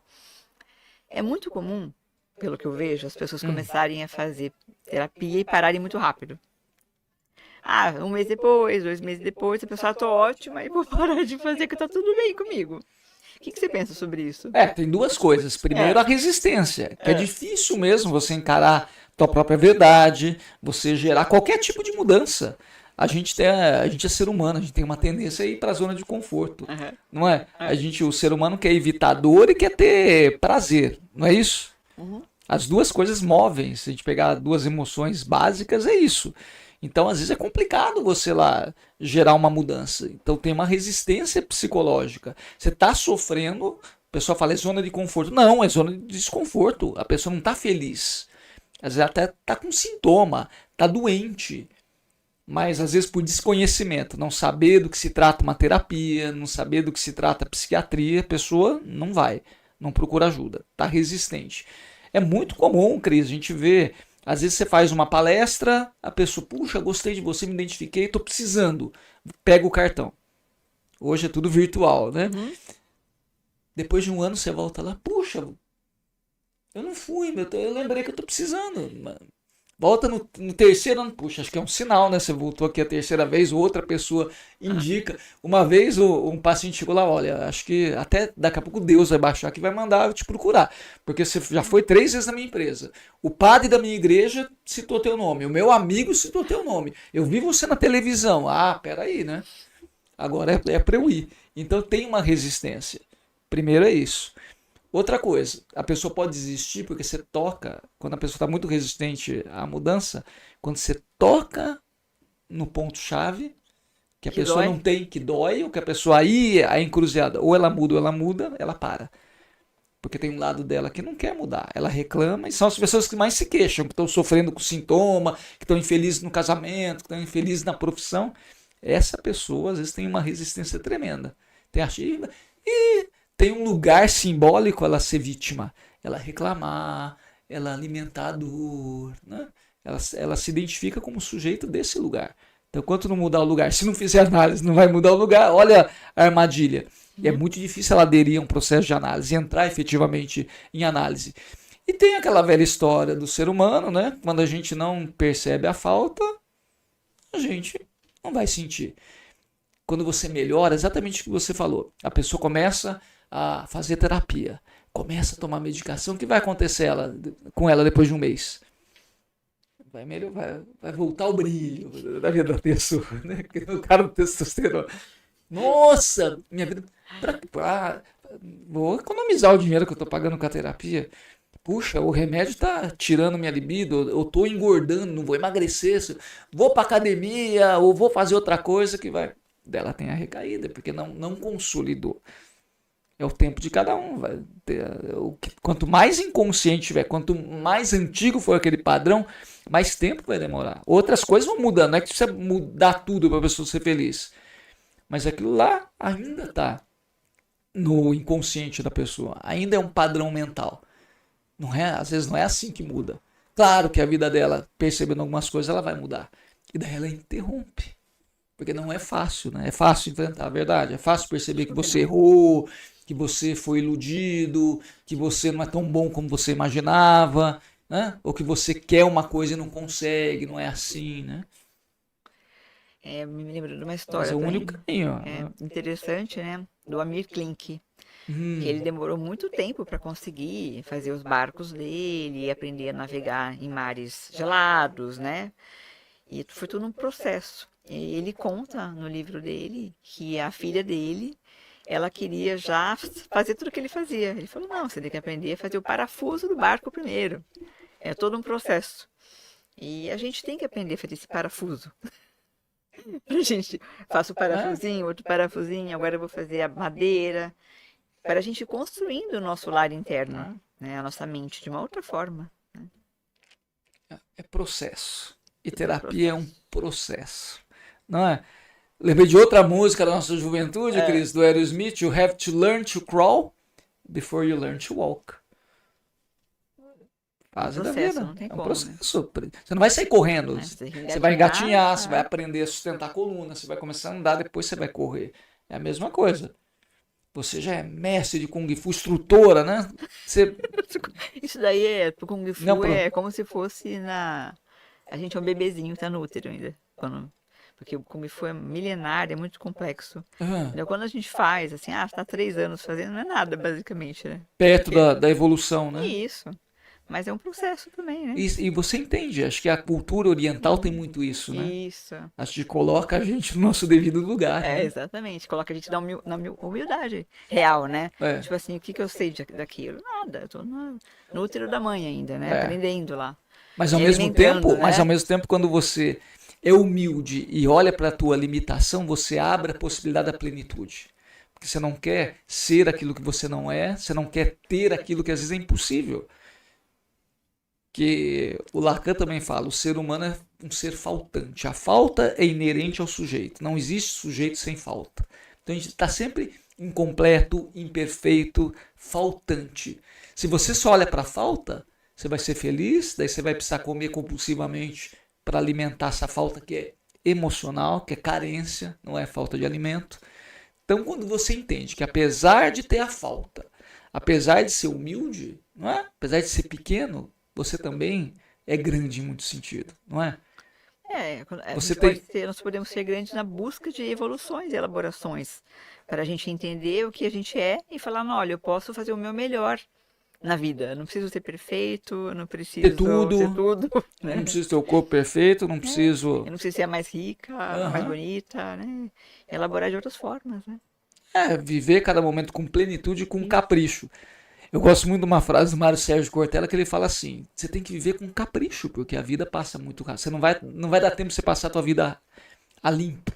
É muito comum, pelo que eu vejo, as pessoas começarem a fazer terapia e pararem muito rápido. 1 mês depois, 2 meses depois, a pessoa está ótima e vou parar de fazer que está tudo bem comigo. O que você pensa sobre isso? Tem duas coisas. Primeiro, a resistência, que é difícil mesmo você encarar tua própria verdade, você gerar qualquer tipo de mudança. A gente é ser humano, a gente tem uma tendência a ir para a zona de conforto, não é? O ser humano quer evitar dor e quer ter prazer, não é isso? As duas coisas movem, se a gente pegar duas emoções básicas, é isso. Então, às vezes é complicado você lá gerar uma mudança. Então, tem uma resistência psicológica. Você está sofrendo, o pessoal fala, é zona de conforto. Não, é zona de desconforto. A pessoa não está feliz. Às vezes ela até está com sintoma, está doente. Mas às vezes por desconhecimento, não saber do que se trata uma terapia, não saber do que se trata a psiquiatria, a pessoa não vai, não procura ajuda, está resistente. É muito comum, Cris, a gente vê, às vezes você faz uma palestra, a pessoa, puxa, gostei de você, me identifiquei, estou precisando, pega o cartão. Hoje é tudo virtual, né? Depois de um ano você volta lá, puxa, eu não fui, eu lembrei que eu estou precisando. Volta no terceiro ano, puxa, acho que é um sinal, né? Você voltou aqui a terceira vez, outra pessoa indica. Uma vez um paciente chegou lá, olha, acho que até daqui a pouco Deus vai baixar aqui e vai mandar eu te procurar. Porque você já foi 3 vezes na minha empresa. O padre da minha igreja citou teu nome, o meu amigo citou teu nome. Eu vi você na televisão. Ah, peraí, né? Agora é para eu ir. Então tem uma resistência. Primeiro é isso. Outra coisa, a pessoa pode desistir porque você toca, quando a pessoa está muito resistente à mudança, quando você toca no ponto-chave, que a pessoa não tem, que dói, ou que a pessoa aí, a encruzilhada, ou ela muda, ela para. Porque tem um lado dela que não quer mudar, ela reclama, e são as pessoas que mais se queixam, que estão sofrendo com sintoma, que estão infelizes no casamento, que estão infelizes na profissão. Essa pessoa, às vezes, tem uma resistência tremenda. Tem a chiva e tem um lugar simbólico ela ser vítima, ela reclamar, ela alimentar a dor, né? Ela se identifica como sujeito desse lugar. Então, quanto não mudar o lugar, se não fizer análise, não vai mudar o lugar, olha a armadilha. E é muito difícil ela aderir a um processo de análise, entrar efetivamente em análise. E tem aquela velha história do ser humano, né? Quando a gente não percebe a falta, a gente não vai sentir. Quando você melhora, exatamente o que você falou, a pessoa começa a fazer terapia, começa a tomar medicação, o que vai acontecer com ela depois de um mês? Vai voltar o brilho da vida da pessoa, né? O cara do testosterona. Nossa, minha vida... vou economizar o dinheiro que eu estou pagando com a terapia. Puxa, o remédio está tirando minha libido, eu estou engordando, não vou emagrecer, vou para academia ou vou fazer outra coisa que vai... Dela tem a recaída, porque não consolidou. É o tempo de cada um. Quanto mais inconsciente tiver, quanto mais antigo for aquele padrão, mais tempo vai demorar. Outras coisas vão mudando. Não é que precisa mudar tudo para a pessoa ser feliz. Mas aquilo lá ainda está no inconsciente da pessoa. Ainda é um padrão mental. Não é, às vezes não é assim que muda. Claro que a vida dela, percebendo algumas coisas, ela vai mudar. E daí ela interrompe. Porque não é fácil, né? É fácil enfrentar a verdade. É fácil perceber que você errou, que você foi iludido, que você não é tão bom como você imaginava, né? Ou que você quer uma coisa e não consegue, não é assim, né? Me lembro de uma história. Mas é o único caminho. Interessante, né? Do Amir Klink. Que ele demorou muito tempo para conseguir fazer os barcos dele e aprender a navegar em mares gelados, né? E foi tudo um processo. Ele conta no livro dele que a filha dele, ela queria já fazer tudo o que ele fazia. Ele falou, não, você tem que aprender a fazer o parafuso do barco primeiro. É todo um processo. E a gente tem que aprender a fazer esse parafuso. A gente faça o parafusinho, outro parafusinho, agora eu vou fazer a madeira. Para a gente ir construindo o nosso lar interno, né? A nossa mente de uma outra forma. Né? É processo. E terapia é um processo. Não é? Lembrei de outra música da nossa juventude, Cris, do Aerosmith, You Have to Learn to Crawl Before You Learn to Walk. Fase da vida. Não tem é um como, processo. Né? Você não vai sair correndo. Você vai engatinhar, você vai aprender a sustentar a coluna, você vai começar a andar, depois você vai correr. É a mesma coisa. Você já é mestre de Kung Fu, instrutora, né? Isso daí pro Kung Fu é como se fosse a gente é um bebezinho, tá no útero ainda. Porque o Kung Fu é milenário, é muito complexo. Então, quando a gente faz, assim, você tá 3 anos fazendo, não é nada, basicamente, né? Perto da evolução, né? Isso. Mas é um processo também, né? E você entende, acho que a cultura oriental tem muito isso, né? Isso. Acho que coloca a gente no nosso devido lugar, né? Exatamente. Coloca a gente na humildade real, né? É. Tipo assim, o que eu sei daquilo? Nada. Eu tô no útero da mãe ainda, né? É. Aprendendo lá. Mas ao mesmo tempo, né? quando você é humilde e olha para a tua limitação, você abre a possibilidade da plenitude. Porque você não quer ser aquilo que você não é, você não quer ter aquilo que às vezes é impossível. Que o Lacan também fala, o ser humano é um ser faltante. A falta é inerente ao sujeito. Não existe sujeito sem falta. Então a gente está sempre incompleto, imperfeito, faltante. Se você só olha para a falta, você vai ser feliz, daí você vai precisar comer compulsivamente para alimentar essa falta que é emocional, que é carência, não é falta de alimento. Então quando você entende que apesar de ter a falta, apesar de ser humilde, não é? Apesar de ser pequeno, você também é grande em muito sentido, não é? Nós podemos ser grandes na busca de evoluções e elaborações, para a gente entender o que a gente é e falar, não, olha, eu posso fazer o meu melhor na vida. Eu não preciso ser perfeito, eu não preciso ter tudo, né? Não preciso ter o corpo perfeito, não preciso... Eu não preciso ser a mais rica, a mais bonita, né? Elaborar de outras formas, né? Viver cada momento com plenitude e com capricho. Eu gosto muito de uma frase do Mário Sérgio Cortella que ele fala assim: você tem que viver com capricho, porque a vida passa muito rápido. Você não vai dar tempo de você passar a tua vida a limpo.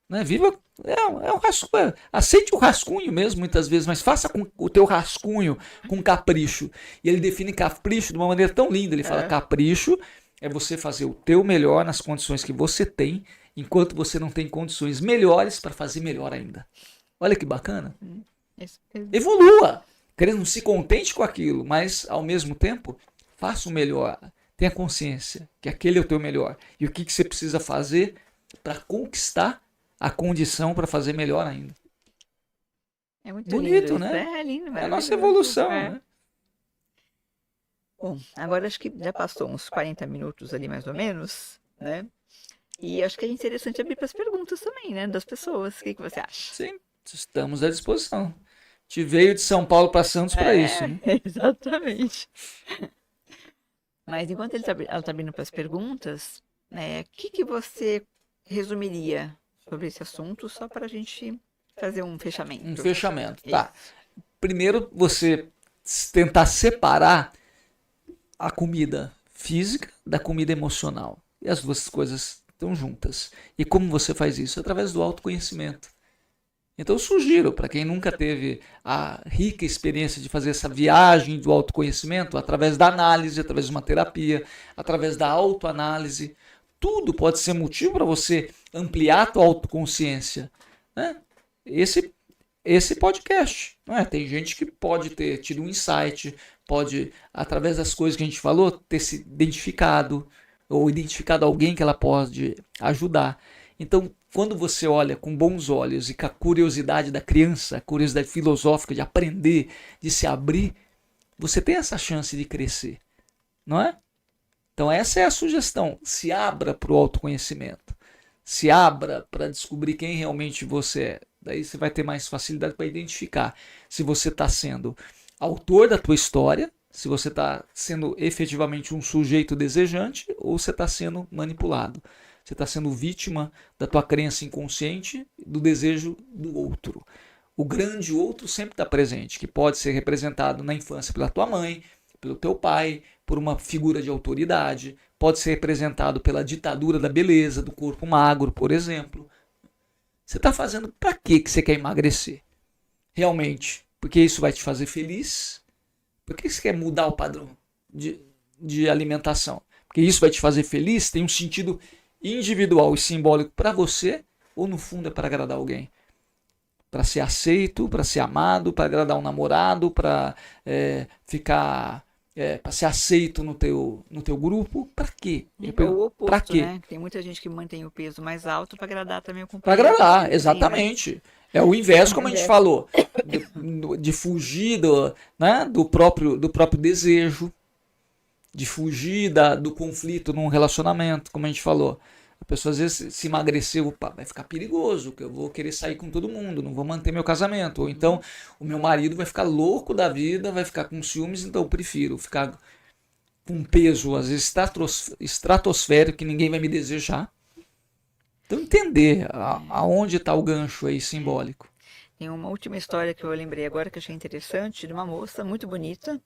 Né? Viva, um rascunho. Aceite o rascunho mesmo, muitas vezes, mas faça com o teu rascunho com capricho. E ele define capricho de uma maneira tão linda. Ele fala: capricho é você fazer o teu melhor nas condições que você tem, enquanto você não tem condições melhores para fazer melhor ainda. Olha que bacana. Evolua. Não se contente com aquilo, mas ao mesmo tempo, faça o melhor. Tenha consciência que aquele é o teu melhor. E o que você precisa fazer para conquistar a condição para fazer melhor ainda. É muito bonito, lindo, né? É lindo, é a nossa evolução, né? Bom, agora acho que já passou uns 40 minutos ali, mais ou menos, né? E acho que é interessante abrir para as perguntas também, né? Das pessoas. O que você acha? Sim, estamos à disposição. Te veio de São Paulo para Santos para isso, né? Exatamente. Mas enquanto ela está abrindo para as perguntas, né, o que você resumiria sobre esse assunto, só para a gente fazer um fechamento? Um fechamento, tá. Primeiro, você tentar separar a comida física da comida emocional. E as duas coisas estão juntas. E como você faz isso? Através do autoconhecimento. Então eu sugiro, para quem nunca teve a rica experiência de fazer essa viagem do autoconhecimento, através da análise, através de uma terapia, através da autoanálise, tudo pode ser motivo para você ampliar a tua autoconsciência. Né? Esse podcast, não é? Tem gente que pode ter tido um insight, pode, através das coisas que a gente falou, ter se identificado, ou identificado alguém que ela pode ajudar. Então, quando você olha com bons olhos e com a curiosidade da criança, a curiosidade filosófica de aprender, de se abrir, você tem essa chance de crescer, não é? Então essa é a sugestão, se abra para o autoconhecimento, se abra para descobrir quem realmente você é. Daí você vai ter mais facilidade para identificar se você está sendo autor da tua história, se você está sendo efetivamente um sujeito desejante ou você está sendo manipulado. Você está sendo vítima da tua crença inconsciente, do desejo do outro. O grande outro sempre está presente, que pode ser representado na infância pela tua mãe, pelo teu pai, por uma figura de autoridade, pode ser representado pela ditadura da beleza, do corpo magro, por exemplo. Você está fazendo para que você quer emagrecer? Realmente, porque isso vai te fazer feliz? Por que você quer mudar o padrão de alimentação? Porque isso vai te fazer feliz? Tem um sentido individual e simbólico para você, ou no fundo é para agradar alguém? Para ser aceito, para ser amado, para agradar um namorado, para para ser aceito no teu grupo? Para quê? O oposto, para quê? Né? Tem muita gente que mantém o peso mais alto para agradar também o companheiro. Para agradar, exatamente. Né? É o inverso, como a gente falou, de fugir do próprio desejo, de fugir do conflito num relacionamento, como a gente falou. A pessoa às vezes se emagrecer, opa, vai ficar perigoso, que eu vou querer sair com todo mundo, não vou manter meu casamento. Ou então o meu marido vai ficar louco da vida, vai ficar com ciúmes, então eu prefiro ficar com peso, às vezes, estratosférico, que ninguém vai me desejar. Então, entender aonde está o gancho aí simbólico. Tem uma última história que eu lembrei agora que eu achei interessante, de uma moça muito bonita,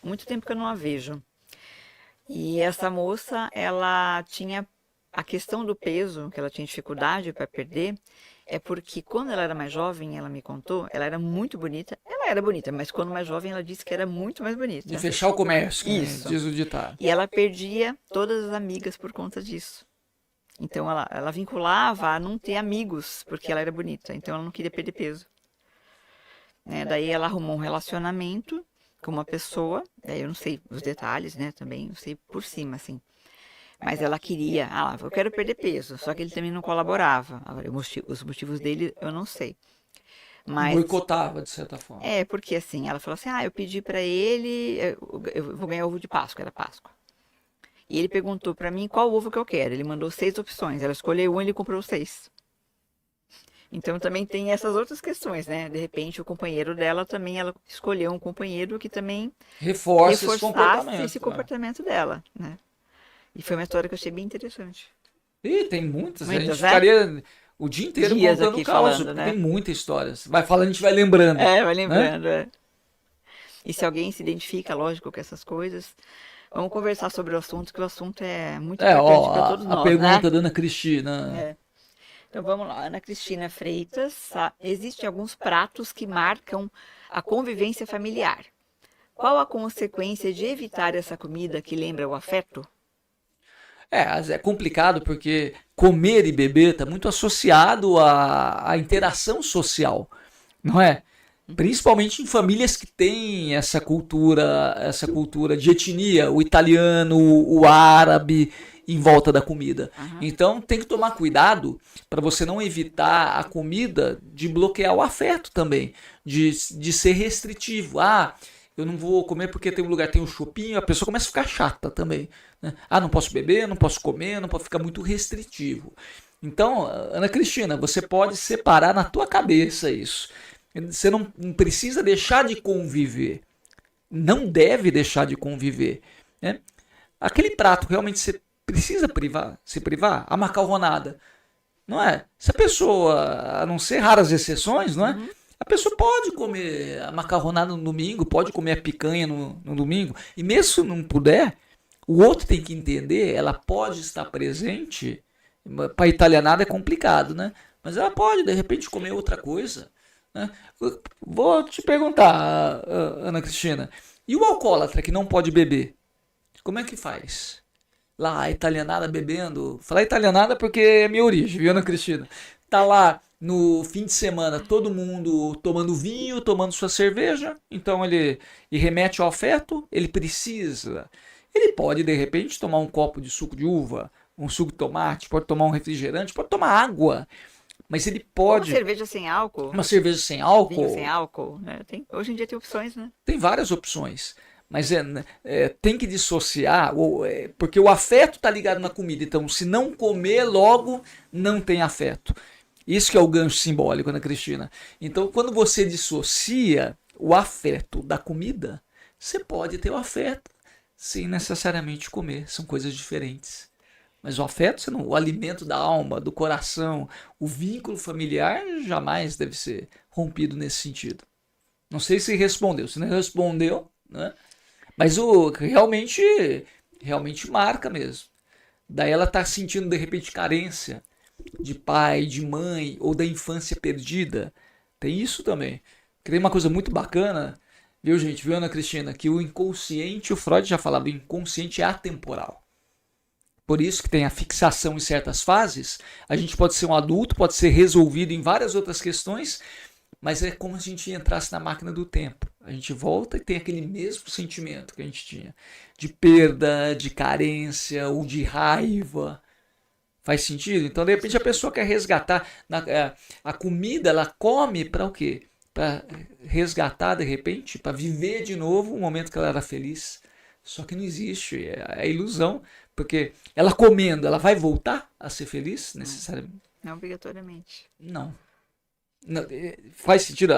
muito tempo que eu não a vejo. E essa moça, ela tinha a questão do peso, que ela tinha dificuldade para perder, é porque quando ela era mais jovem, ela me contou, ela era muito bonita. Ela era bonita, mas quando mais jovem, ela disse que era muito mais bonita. De fechar o comércio, isso, diz o ditado. E ela perdia todas as amigas por conta disso. Então ela vinculava a não ter amigos, porque ela era bonita. Então ela não queria perder peso. Né? Daí ela arrumou um relacionamento com uma pessoa, daí eu não sei os detalhes, né? Também não sei por cima, assim. Mas ela queria, eu quero perder peso, só que ele também não colaborava. Agora, os motivos dele eu não sei. Mas, boicotava, de certa forma. Porque assim, ela falou assim, eu pedi para ele, eu vou ganhar ovo de Páscoa, era Páscoa. E ele perguntou para mim qual ovo que eu quero. Ele mandou 6 opções, ela escolheu um e ele comprou 6. Então também tem essas outras questões, né? De repente o companheiro dela também, ela escolheu um companheiro que também reforçasse esse comportamento dela, né? E foi uma história que eu achei bem interessante. E tem muitas, a gente ficaria o dia inteiro contando o caos, falando, né? Tem muitas histórias. Vai falando, a gente vai lembrando. Vai lembrando, né? E se alguém se identifica, lógico, com essas coisas, vamos conversar sobre o assunto, que o assunto é muito importante para todos nós. A pergunta da Ana Cristina. Então vamos lá, Ana Cristina Freitas, existem alguns pratos que marcam a convivência familiar. Qual a consequência de evitar essa comida que lembra o afeto? É complicado porque comer e beber está muito associado à interação social, não é? Principalmente em famílias que têm essa cultura de etnia, o italiano, o árabe, em volta da comida. Então tem que tomar cuidado para você não evitar a comida de bloquear o afeto também, de ser restritivo. Eu não vou comer porque tem um lugar, tem um chopinho, a pessoa começa a ficar chata também. Né? Não posso beber, não posso comer, não pode ficar muito restritivo. Então, Ana Cristina, você pode separar na tua cabeça isso. Você não precisa deixar de conviver. Não deve deixar de conviver. Né? Aquele prato realmente você precisa se privar, a macarronada. Não é? Se a pessoa, a não ser raras exceções, não é? A pessoa pode comer a macarronada no domingo, pode comer a picanha no domingo. E mesmo se não puder, o outro tem que entender, ela pode estar presente. Para italianada é complicado, né? Mas ela pode, de repente, comer outra coisa. Né? Vou te perguntar, Ana Cristina, e o alcoólatra que não pode beber? Como é que faz? Lá, a italianada bebendo. Falar italianada porque é minha origem, viu, Ana Cristina? Tá lá no fim de semana, todo mundo tomando vinho, tomando sua cerveja. Então ele remete ao afeto, ele precisa. Ele pode, de repente, tomar um copo de suco de uva, um suco de tomate, pode tomar um refrigerante, pode tomar água. Mas ele pode... Uma cerveja sem álcool. Uma cerveja sem álcool. Vinho sem álcool. Né? Hoje em dia tem opções, né? Tem várias opções. Mas tem que dissociar, porque o afeto está ligado na comida. Então, se não comer, logo não tem afeto. Isso que é o gancho simbólico, Ana Cristina. Então, quando você dissocia o afeto da comida, você pode ter o afeto sem necessariamente comer. São coisas diferentes. Mas o afeto, o alimento da alma, do coração, o vínculo familiar jamais deve ser rompido nesse sentido. Não sei se respondeu. Se não respondeu, né? Mas realmente marca mesmo. Daí ela está sentindo de repente carência de pai, de mãe ou da infância perdida. Tem isso também. Tem uma coisa muito bacana, viu gente, viu Ana Cristina, que o inconsciente, o Freud já falava, o inconsciente é atemporal. Por isso que tem a fixação em certas fases. A gente pode ser um adulto, pode ser resolvido em várias outras questões, mas é como se a gente entrasse na máquina do tempo. A gente volta e tem aquele mesmo sentimento que a gente tinha. De perda, de carência ou de raiva. Faz sentido? Então, de repente, a pessoa quer resgatar. A comida, ela come para o quê? Para resgatar, de repente, para viver de novo o momento que ela era feliz. Só que não existe. É ilusão. Porque ela comendo, ela vai voltar a ser feliz necessariamente? Não obrigatoriamente. Não. Faz sentido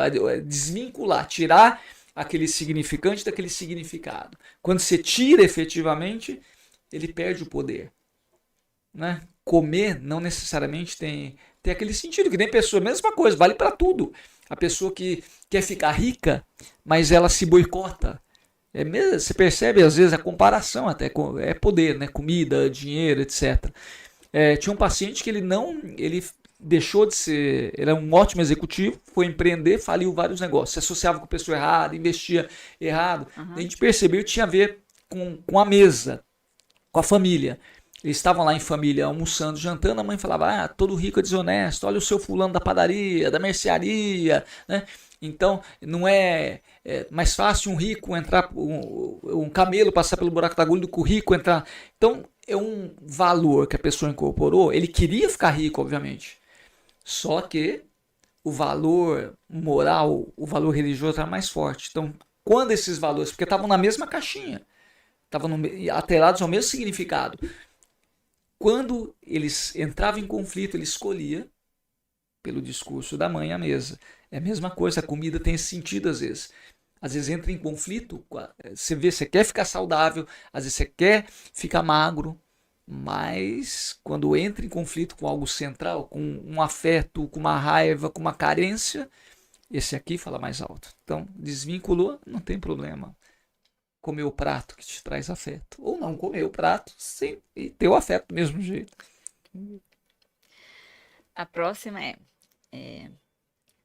desvincular, tirar aquele significante daquele significado. Quando você tira efetivamente, ele perde o poder. Né? Comer não necessariamente tem aquele sentido, que nem pessoa, mesma coisa, vale para tudo. A pessoa que quer ficar rica, mas ela se boicota. Você percebe às vezes a comparação até, é poder, né? Comida, dinheiro, etc. Tinha um paciente que ele deixou de ser, ele era um ótimo executivo, foi empreender, faliu vários negócios, se associava com a pessoa errada, investia errado. A gente percebeu que tinha a ver com a mesa, com a família. Eles estavam lá em família almoçando, jantando, a mãe falava, todo rico é desonesto, olha o seu fulano da padaria, da mercearia, né? Então, não é mais fácil um rico entrar, um camelo passar pelo buraco da agulha do que o rico entrar. Então, é um valor que a pessoa incorporou, ele queria ficar rico, obviamente, só que o valor moral, o valor religioso era mais forte. Então, quando esses valores, porque estavam na mesma caixinha, estavam atrelados ao mesmo significado, quando eles entravam em conflito, ele escolhia pelo discurso da mãe à mesa. É a mesma coisa, a comida tem esse sentido às vezes. Às vezes entra em conflito, você vê, você quer ficar saudável, às vezes você quer ficar magro, mas quando entra em conflito com algo central, com um afeto, com uma raiva, com uma carência, esse aqui fala mais alto. Então, desvinculou, não tem problema. Comer o prato que te traz afeto. Ou não comer o prato sem ter o afeto do mesmo jeito. A próxima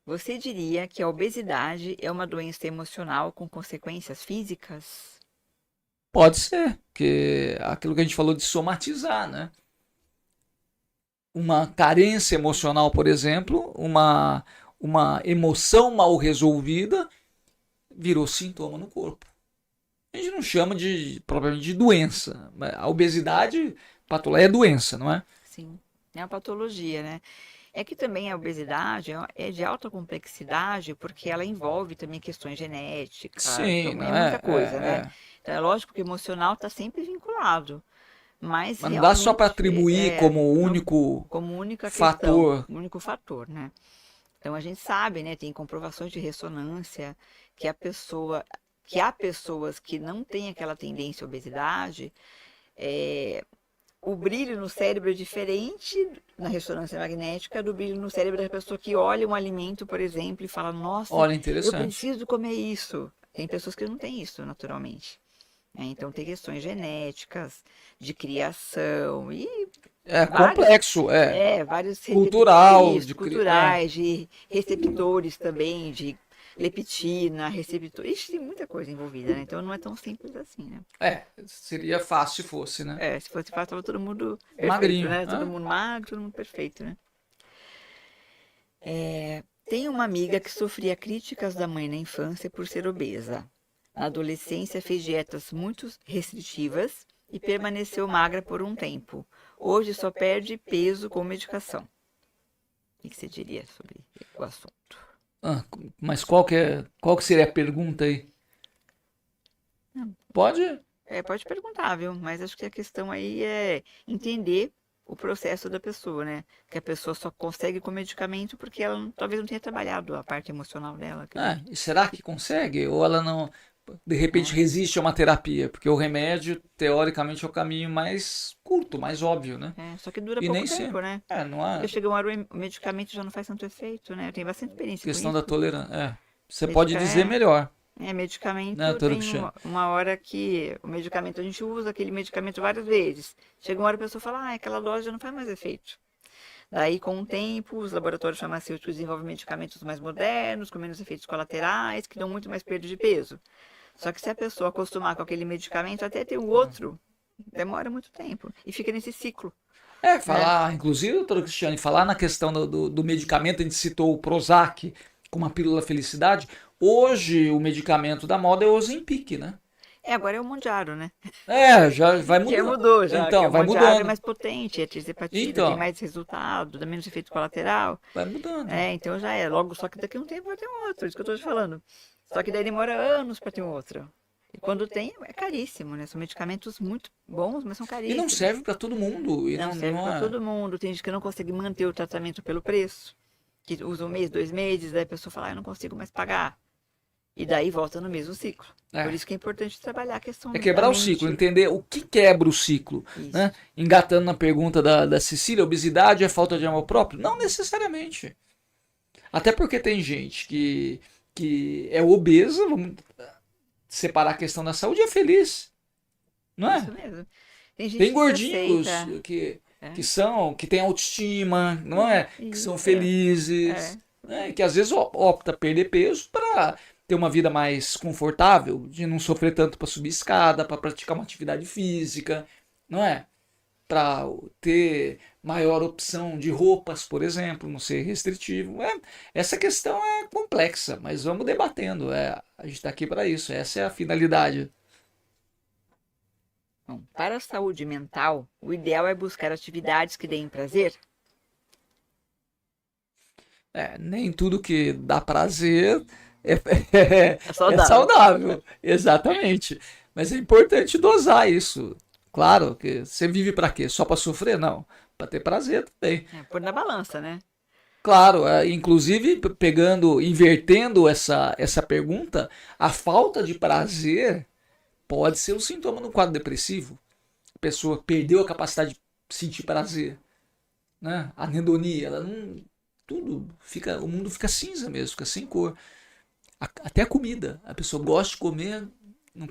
você diria que a obesidade é uma doença emocional com consequências físicas? Pode ser, porque aquilo que a gente falou de somatizar, né? Uma carência emocional, por exemplo, uma emoção mal resolvida virou sintoma no corpo. A gente não chama propriamente de doença. A obesidade, é doença, não é? Sim, é uma patologia, né? É que também a obesidade é de alta complexidade, porque ela envolve também questões genéticas, Sim, então é muita coisa, né? Então é lógico que o emocional está sempre vinculado, mas não dá só para atribuir como único fator. Questão, único fator, né? Então a gente sabe, né? Tem comprovações de ressonância que há pessoas que não têm aquela tendência à obesidade, o brilho no cérebro é diferente na ressonância magnética do brilho no cérebro da pessoa que olha um alimento, por exemplo, e fala, nossa, eu preciso comer isso. Tem pessoas que não têm isso naturalmente. Então tem questões genéticas, de criação e complexo, vários culturais, de receptores também, de leptina, receptor. Ixi, tem muita coisa envolvida, né? Então não é tão simples assim, né? Seria fácil se fosse, né? Se fosse fácil, tava todo mundo perfeito, magrinho, né? Todo mundo magro, todo mundo perfeito, né? Tem uma amiga que sofria críticas da mãe na infância por ser obesa. Na adolescência fez dietas muito restritivas e permaneceu magra por um tempo. Hoje só perde peso com medicação. O que você diria sobre o assunto? Mas qual que seria a pergunta aí? Pode? Pode perguntar, viu? Mas acho que a questão aí é entender o processo da pessoa, né? Que a pessoa só consegue com medicamento porque ela talvez não tenha trabalhado a parte emocional dela. E será que consegue? Ou ela não, de repente, resiste a uma terapia? Porque o remédio, teoricamente, é o caminho mais curto, mais óbvio, né? Só que dura pouco tempo, né? Não há... Porque chega uma hora o medicamento já não faz tanto efeito, né? Eu tenho bastante experiência com isso. Questão da tolerância. Você pode dizer melhor. Medicamento tem uma hora que o medicamento, a gente usa aquele medicamento várias vezes. Chega uma hora a pessoa fala, aquela dose já não faz mais efeito. Daí, com o tempo, os laboratórios farmacêuticos desenvolvem medicamentos mais modernos, com menos efeitos colaterais, que dão muito mais perda de peso. Só que se a pessoa acostumar com aquele medicamento, até ter o outro, demora muito tempo. E fica nesse ciclo. Inclusive, doutora Cristiane, falar na questão do medicamento, a gente citou o Prozac como a pílula felicidade. Hoje, o medicamento da moda é o Ozempic, né? Agora é o Mondiaro, né? Já vai mudando. Já mudou, já. Então, vai mudando. mudando. É mais potente, é tirzepatida, tem mais resultado, dá menos efeito colateral. Vai mudando. Então já é. Logo, só que daqui a um tempo vai ter um outro, isso que eu tô te falando. Só que daí demora anos para ter um outro. E quando tem, é caríssimo, né? São medicamentos muito bons, mas são caríssimos. E não serve para todo mundo. Não serve para todo mundo. Tem gente que não consegue manter o tratamento pelo preço. Que usa um mês, 2 meses, daí a pessoa fala, eu não consigo mais pagar. E daí volta no mesmo ciclo. É. Por isso que é importante trabalhar a questão É quebrar da o ciclo, entender o que quebra o ciclo. Isso. Né? Engatando na pergunta da Cecília, obesidade é falta de amor próprio? Não necessariamente. Até porque tem gente que é obesa, vamos separar a questão da saúde, e é feliz. Não é? Isso mesmo. Tem gente Tem que gordinhos aceita. que têm autoestima, não é? Que Isso, são felizes, né? Que às vezes opta perder peso para ter uma vida mais confortável, de não sofrer tanto para subir escada, para praticar uma atividade física, não é? Para ter maior opção de roupas, por exemplo, não ser restritivo. Essa questão é complexa, mas vamos debatendo. A gente está aqui para isso, essa é a finalidade. Bom, para a saúde mental, o ideal é buscar atividades que deem prazer? Nem tudo que dá prazer É saudável. é saudável. Exatamente. Mas é importante dosar isso. Claro que você vive para quê? Só para sofrer? Não. Para ter prazer também. Pôr na balança, né? Claro, inclusive invertendo essa pergunta, a falta de prazer pode ser um sintoma de um quadro depressivo. A pessoa perdeu a capacidade de sentir prazer, né? A anedonia, ela não, o mundo fica cinza mesmo, fica sem cor. Até a comida, a pessoa gosta de comer, não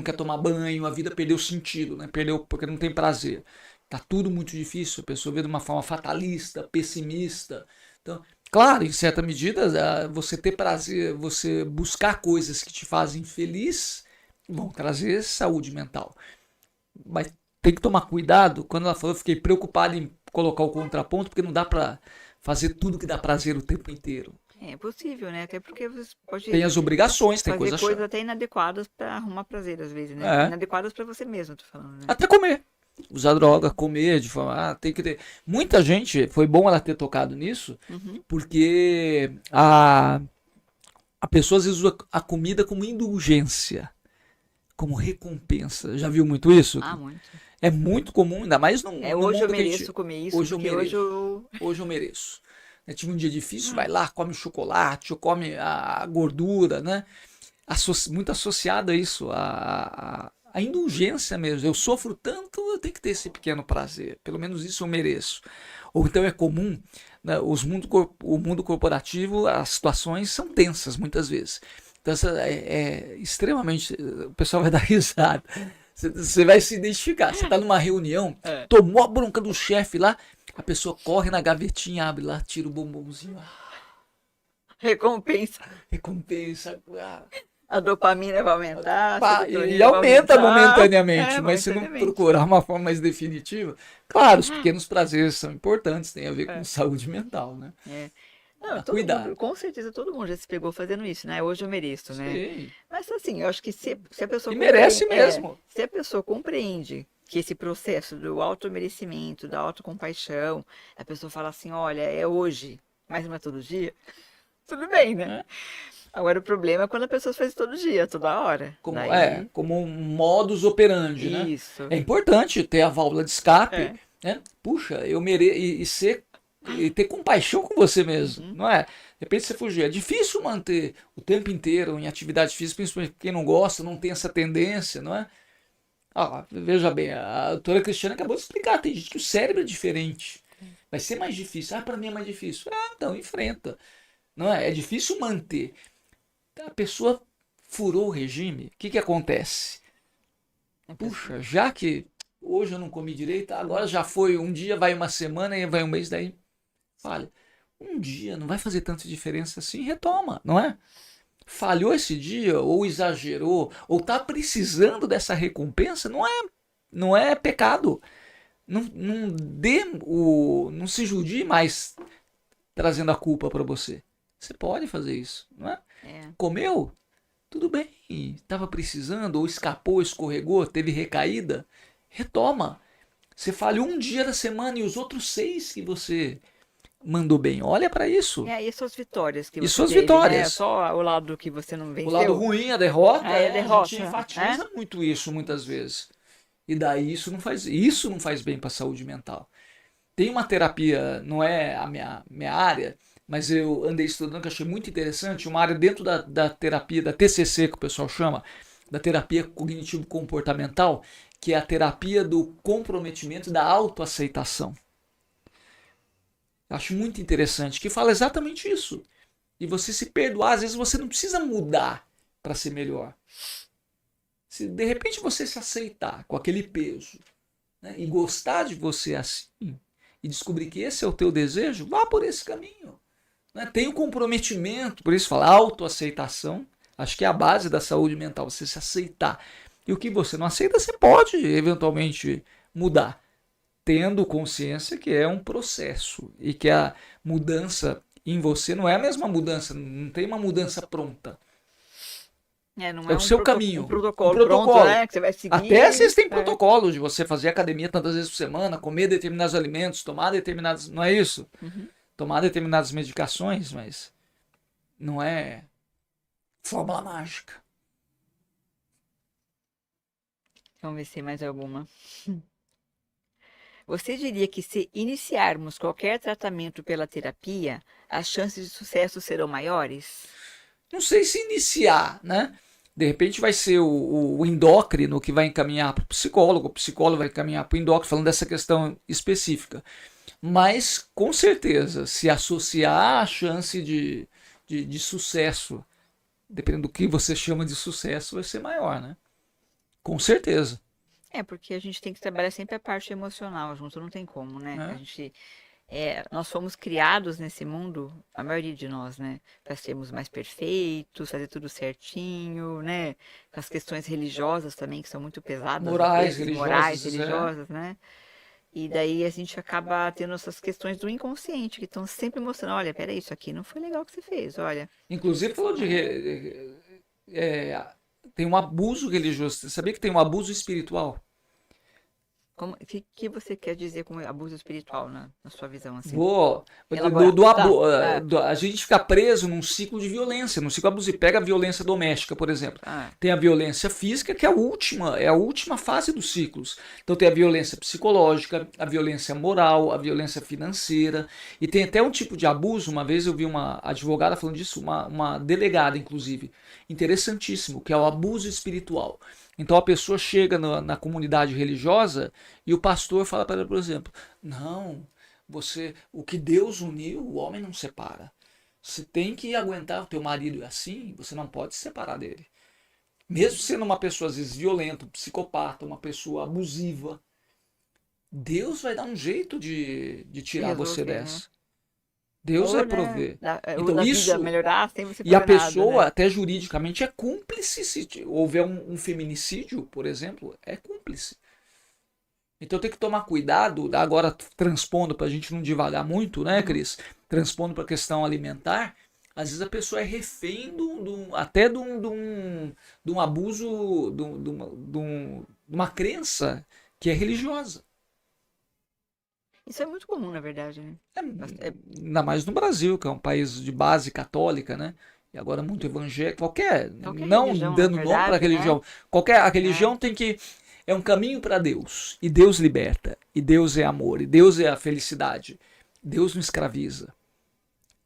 quer tomar banho, a vida perdeu sentido, né? Perdeu porque não tem prazer. Tá tudo muito difícil, a pessoa vê de uma forma fatalista, pessimista. Então, claro, em certa medida, você ter prazer, você buscar coisas que te fazem feliz, vão trazer saúde mental. Mas tem que tomar cuidado. Quando ela falou, eu fiquei preocupado em colocar o contraponto, porque não dá para fazer tudo que dá prazer o tempo inteiro. É possível, né? Até porque você pode Tem as obrigações, tem fazer coisas até inadequadas para arrumar prazer, às vezes, né? Inadequadas para você mesmo, tô falando, né? Até comer. Usar droga, comer, de forma. Tem que ter. Muita gente, foi bom ela ter tocado nisso, porque a pessoa às vezes usa a comida como indulgência, como recompensa. Já viu muito isso? Ah, muito. É muito comum, ainda mais no hoje mundo eu mereço comer isso, hoje eu mereço. hoje Hoje eu mereço. Eu tive um dia difícil, vai lá, come o chocolate, ou come a gordura, né? Muito associado a isso, a indulgência mesmo. Eu sofro tanto, eu tenho que ter esse pequeno prazer. Pelo menos isso eu mereço. Ou então é comum, né, o mundo corporativo, as situações são tensas muitas vezes. Então é extremamente. O pessoal vai dar risada. Você vai se identificar. Você está numa reunião, tomou a bronca do chefe lá, a pessoa corre na gavetinha, abre lá, tira o bombonzinho. Recompensa. A dopamina vai aumentar. E aumenta momentaneamente, mas se não procurar uma forma mais definitiva, claro, os pequenos prazeres são importantes, tem a ver com saúde mental, né? Não, cuidado. Com certeza todo mundo já se pegou fazendo isso, né? Hoje eu mereço, né? Sim. Mas assim, eu acho que se a pessoa merece mesmo. Se a pessoa compreende que esse processo do automerecimento, da autocompaixão, a pessoa fala assim, olha, é hoje, mas não é todo dia, tudo bem, né? Agora o problema é quando a pessoa faz todo dia, toda hora. Como um modus operandi, né? Isso. É importante ter a válvula de escape, né? Puxa, eu mereço e ter compaixão com você mesmo, não é? De repente você fugir. É difícil manter o tempo inteiro em atividade física, principalmente quem não gosta, não tem essa tendência, não é? Veja bem, a doutora Cristiana acabou de explicar, tem gente que o cérebro é diferente. Vai ser mais difícil. Para mim é mais difícil. Então enfrenta. Não é? É difícil manter. A pessoa furou o regime, o que acontece? Puxa, já que hoje eu não comi direito, agora já foi um dia, vai uma semana e vai um mês, daí falha. Um dia não vai fazer tanta diferença assim, retoma, não é? Falhou esse dia, ou exagerou, ou está precisando dessa recompensa, não é pecado. Não se judia mais trazendo a culpa para você. Você pode fazer isso, não é? Comeu? Tudo bem. Estava precisando, ou escapou, escorregou, teve recaída? Retoma. Você falhou um dia da semana e os outros 6 que você mandou bem. Olha para isso. E suas vitórias que você E suas teve, vitórias. Né? Só o lado que você não venceu. O lado ruim, a derrota. A derrota. A gente enfatiza muito isso muitas vezes. E daí isso não faz bem para a saúde mental. Tem uma terapia, não é a minha área, mas eu andei estudando, que achei muito interessante, uma área dentro da terapia, da TCC, que o pessoal chama, da terapia cognitivo-comportamental, que é a terapia do comprometimento e da autoaceitação. Eu acho muito interessante, que fala exatamente isso. E você se perdoar, às vezes você não precisa mudar para ser melhor. Se de repente você se aceitar com aquele peso, né, e gostar de você assim, e descobrir que esse é o teu desejo, vá por esse caminho. Né? Tenha o comprometimento, por isso fala autoaceitação, acho que é a base da saúde mental, você se aceitar. E o que você não aceita, você pode eventualmente mudar, tendo consciência que é um processo e que a mudança em você não é a mesma mudança, não tem uma mudança pronta. Não é o seu caminho. Um protocolo pronto, né? Que você vai seguir. Até vocês têm protocolo de você fazer academia tantas vezes por semana, comer determinados alimentos, tomar determinados... Não é isso? Uhum. Tomar determinadas medicações, mas não é fórmula mágica. Vamos ver se tem mais alguma. Você diria que se iniciarmos qualquer tratamento pela terapia, as chances de sucesso serão maiores? Não sei se iniciar, né? De repente vai ser o endócrino que vai encaminhar para o psicólogo vai encaminhar para o endócrino, falando dessa questão específica. Mas, com certeza, se associar a chance de sucesso, dependendo do que você chama de sucesso, vai ser maior, né? Com certeza. Porque a gente tem que trabalhar sempre a parte emocional junto, não tem como, né? Nós fomos criados nesse mundo, a maioria de nós, né? Para sermos mais perfeitos, fazer tudo certinho, né? Com as questões religiosas também, que são muito pesadas. Morais religiosas, né? E daí a gente acaba tendo essas questões do inconsciente, que estão sempre mostrando, olha, peraí, isso aqui não foi legal que você fez, olha. Inclusive falou tem um abuso religioso. Você sabia que tem um abuso espiritual? O que você quer dizer com abuso espiritual na sua visão? Assim? A gente fica preso num ciclo de violência, num ciclo abusivo. Pega a violência doméstica, por exemplo. Tem a violência física, que é a última fase dos ciclos. Então tem a violência psicológica, a violência moral, a violência financeira. E tem até um tipo de abuso, uma vez eu vi uma advogada falando disso, uma delegada, inclusive, interessantíssimo, que é o abuso espiritual. Então a pessoa chega na comunidade religiosa e o pastor fala para ela, por exemplo, não, o que Deus uniu, o homem não separa. Você tem que aguentar, o teu marido é assim, você não pode se separar dele. Mesmo sendo uma pessoa às vezes violenta, um psicopata, uma pessoa abusiva, Deus vai dar um jeito de tirar você dessa. Deus vai prover. Então isso melhorar sem você e a pessoa, até juridicamente, é cúmplice. Se houver um feminicídio, por exemplo, é cúmplice. Então tem que tomar cuidado, agora transpondo para a gente não divagar muito, né, Cris? Transpondo para a questão alimentar, às vezes a pessoa é refém até de um abuso, de uma crença que é religiosa. Isso é muito comum, na verdade, né? Ainda mais no Brasil, que é um país de base católica, né? E agora muito evangélico. Qualquer não religião, dando nome para a religião. Né? A religião tem que... É um caminho para Deus. E Deus liberta. E Deus é amor. E Deus é a felicidade. Deus não escraviza.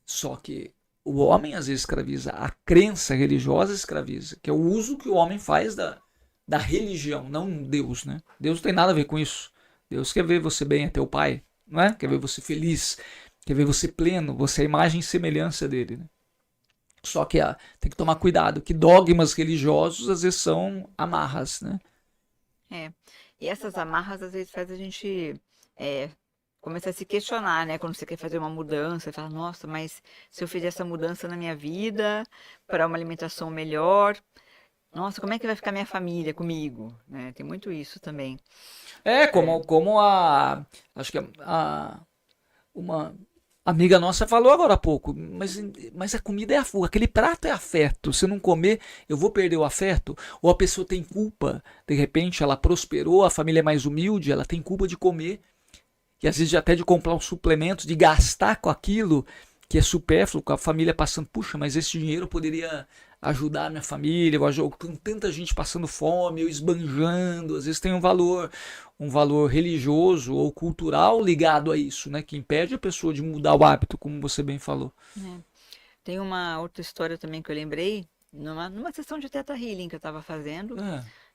Só que o homem às vezes escraviza. A crença religiosa escraviza. Que é o uso que o homem faz da religião, não Deus, né? Deus não tem nada a ver com isso. Deus quer ver você bem, é teu pai, não é? Quer ver você feliz, quer ver você pleno, você é a imagem e semelhança dele, né? Só que tem que tomar cuidado, que dogmas religiosos às vezes são amarras, né? E essas amarras às vezes faz a gente começar a se questionar, né? Quando você quer fazer uma mudança, você fala, nossa, mas se eu fizer essa mudança na minha vida para uma alimentação melhor, nossa, como é que vai ficar minha família comigo? Né? Tem muito isso também. Como acho que uma amiga nossa falou agora há pouco, mas a comida é aquele prato é afeto. Se eu não comer, eu vou perder o afeto. Ou a pessoa tem culpa, de repente ela prosperou, a família é mais humilde, ela tem culpa de comer. E às vezes até de comprar um suplemento, de gastar com aquilo que é supérfluo, com a família passando, puxa, mas esse dinheiro poderia ajudar a minha família, com tanta gente passando fome, eu esbanjando, às vezes tem um valor religioso ou cultural ligado a isso, né? Que impede a pessoa de mudar o hábito, como você bem falou. Tem uma outra história também que eu lembrei, numa sessão de Theta Healing que eu estava fazendo,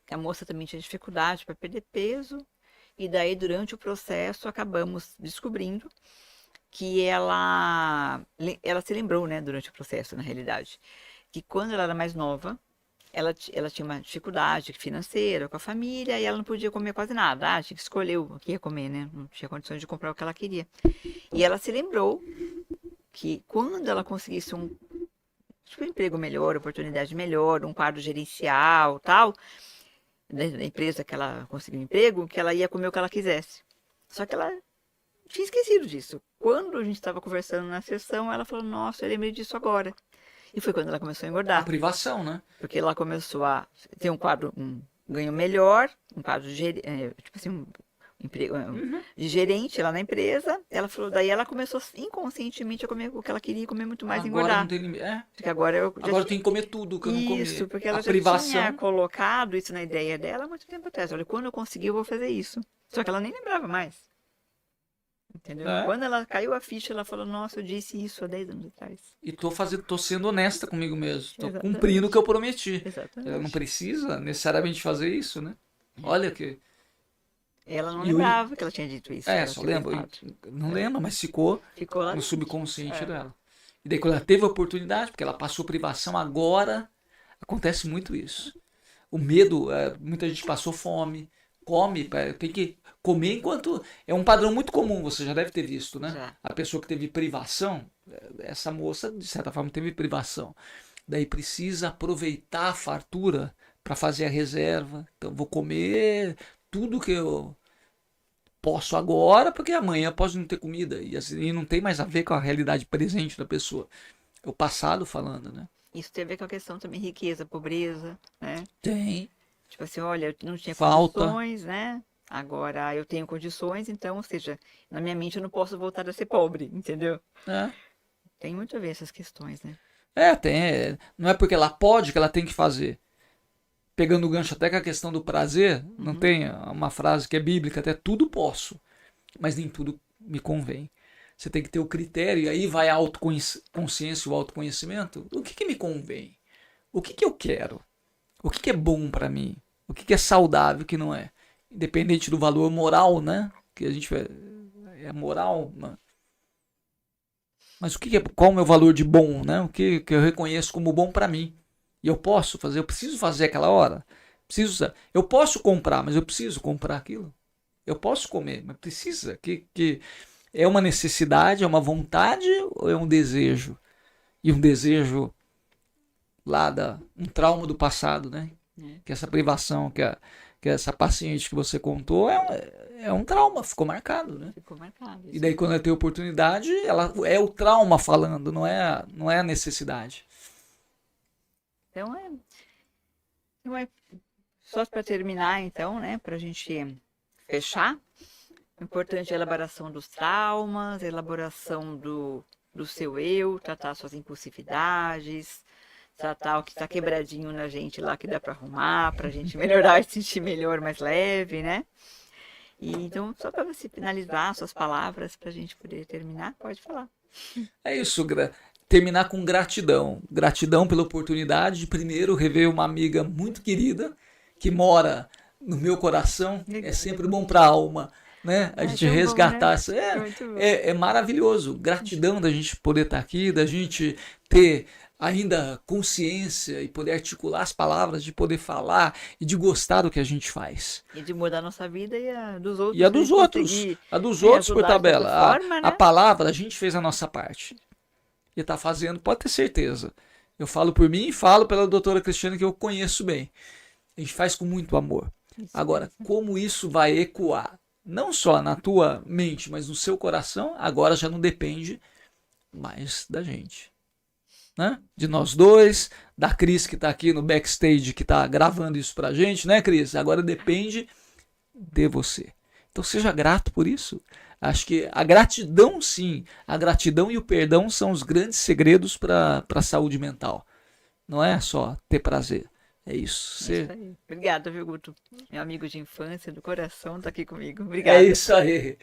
que a moça também tinha dificuldade para perder peso, e daí durante o processo acabamos descobrindo que ela se lembrou, né, durante o processo, na realidade, que quando ela era mais nova, ela tinha uma dificuldade financeira com a família e ela não podia comer quase nada. Tinha que escolher o que ia comer, né? Não tinha condições de comprar o que ela queria. E ela se lembrou que quando ela conseguisse um emprego melhor, oportunidade melhor, um quadro gerencial, tal, da empresa que ela conseguiu um emprego, que ela ia comer o que ela quisesse. Só que ela tinha esquecido disso. Quando a gente estava conversando na sessão, ela falou, nossa, eu lembrei disso agora. E foi quando ela começou a engordar. A privação, né? Porque ela começou a ter um ganho melhor, um quadro de, tipo assim, um emprego de gerente lá na empresa. Ela falou, daí ela começou inconscientemente a comer o que ela queria comer muito mais e engordar. Não tem limite. Porque agora eu tenho que comer tudo que eu não comi. Isso, porque ela a já privação... tinha colocado isso na ideia dela há muito tempo atrás. Olha, quando eu conseguir, eu vou fazer isso. Só que ela nem lembrava mais. Entendeu? Quando ela caiu a ficha, ela falou, nossa, eu disse isso há 10 anos atrás. E tô sendo honesta comigo mesmo. Tô cumprindo o que eu prometi. Exatamente. Ela não precisa necessariamente fazer isso, né? Olha que... Ela não lembrava que ela tinha dito isso. Só lembro. Não lembro, mas ficou lá no subconsciente dela. E daí quando ela teve a oportunidade, porque ela passou privação, agora acontece muito isso. O medo, muita gente passou fome, tem que comer enquanto... É um padrão muito comum, você já deve ter visto, né? Já. A pessoa que teve privação, essa moça, de certa forma, teve privação. Daí precisa aproveitar a fartura para fazer a reserva. Então, vou comer tudo que eu posso agora, porque amanhã posso não ter comida. E assim, não tem mais a ver com a realidade presente da pessoa. É o passado falando, né? Isso tem a ver com a questão também riqueza, pobreza, né? Tem. Tipo assim, olha, eu não tinha Falta. condições, né? Agora eu tenho condições, então, ou seja, na minha mente eu não posso voltar a ser pobre, entendeu? Tem muito a ver essas questões, né? Tem. Não é porque ela pode que ela tem que fazer. Pegando o gancho até com a questão do prazer, não tem uma frase que é bíblica, até tudo posso, mas nem tudo me convém. Você tem que ter o critério, e aí vai a autoconsciência e o autoconhecimento. O que me convém? O que eu quero? O que é bom para mim? O que é saudável, o que não é? Independente do valor moral, né? Que a gente é moral, né? Mas qual é o meu valor de bom, né? O que eu reconheço como bom para mim? E eu posso fazer, eu preciso fazer aquela hora. Eu posso comprar, mas eu preciso comprar aquilo. Eu posso comer, mas precisa. Que é uma necessidade, é uma vontade ou é um desejo? E um desejo um trauma do passado, né? Que essa privação, que essa paciente que você contou é um trauma, ficou marcado, né? Ficou marcado. E daí quando ela tem oportunidade, ela é o trauma falando, não é a necessidade. Então só para terminar, então, né, para a gente fechar, o importante é a elaboração dos traumas, a elaboração do seu eu, tratar suas impulsividades, tratar o que está quebradinho na gente lá que dá para arrumar, para a gente melhorar e se sentir melhor, mais leve, né? E então, só para você finalizar suas palavras, para a gente poder terminar, pode falar. É isso, terminar com gratidão. Gratidão pela oportunidade de primeiro rever uma amiga muito querida que mora no meu coração. É sempre bom para a alma, né? A gente resgatar. Bom, né? É maravilhoso. Gratidão da gente poder estar aqui, da gente ter ainda consciência e poder articular as palavras, de poder falar e de gostar do que a gente faz. E de mudar a nossa vida e a dos outros. E a dos outros. A dos outros, por tabela. Forma, né? A palavra, a gente fez a nossa parte. E está fazendo, pode ter certeza. Eu falo por mim e falo pela doutora Cristiane, que eu conheço bem. A gente faz com muito amor. Agora, como isso vai ecoar, não só na tua mente, mas no seu coração, agora já não depende mais da gente. Né? De nós dois, da Cris que está aqui no backstage, que está gravando isso pra gente, né, Cris? Agora depende de você. Então seja grato por isso. Acho que a gratidão, sim, a gratidão e o perdão são os grandes segredos para a saúde mental. não é só ter prazer. É isso. É isso aí. Obrigada, viu, Guto? Meu amigo de infância, do coração, tá aqui comigo. Obrigada. É isso aí.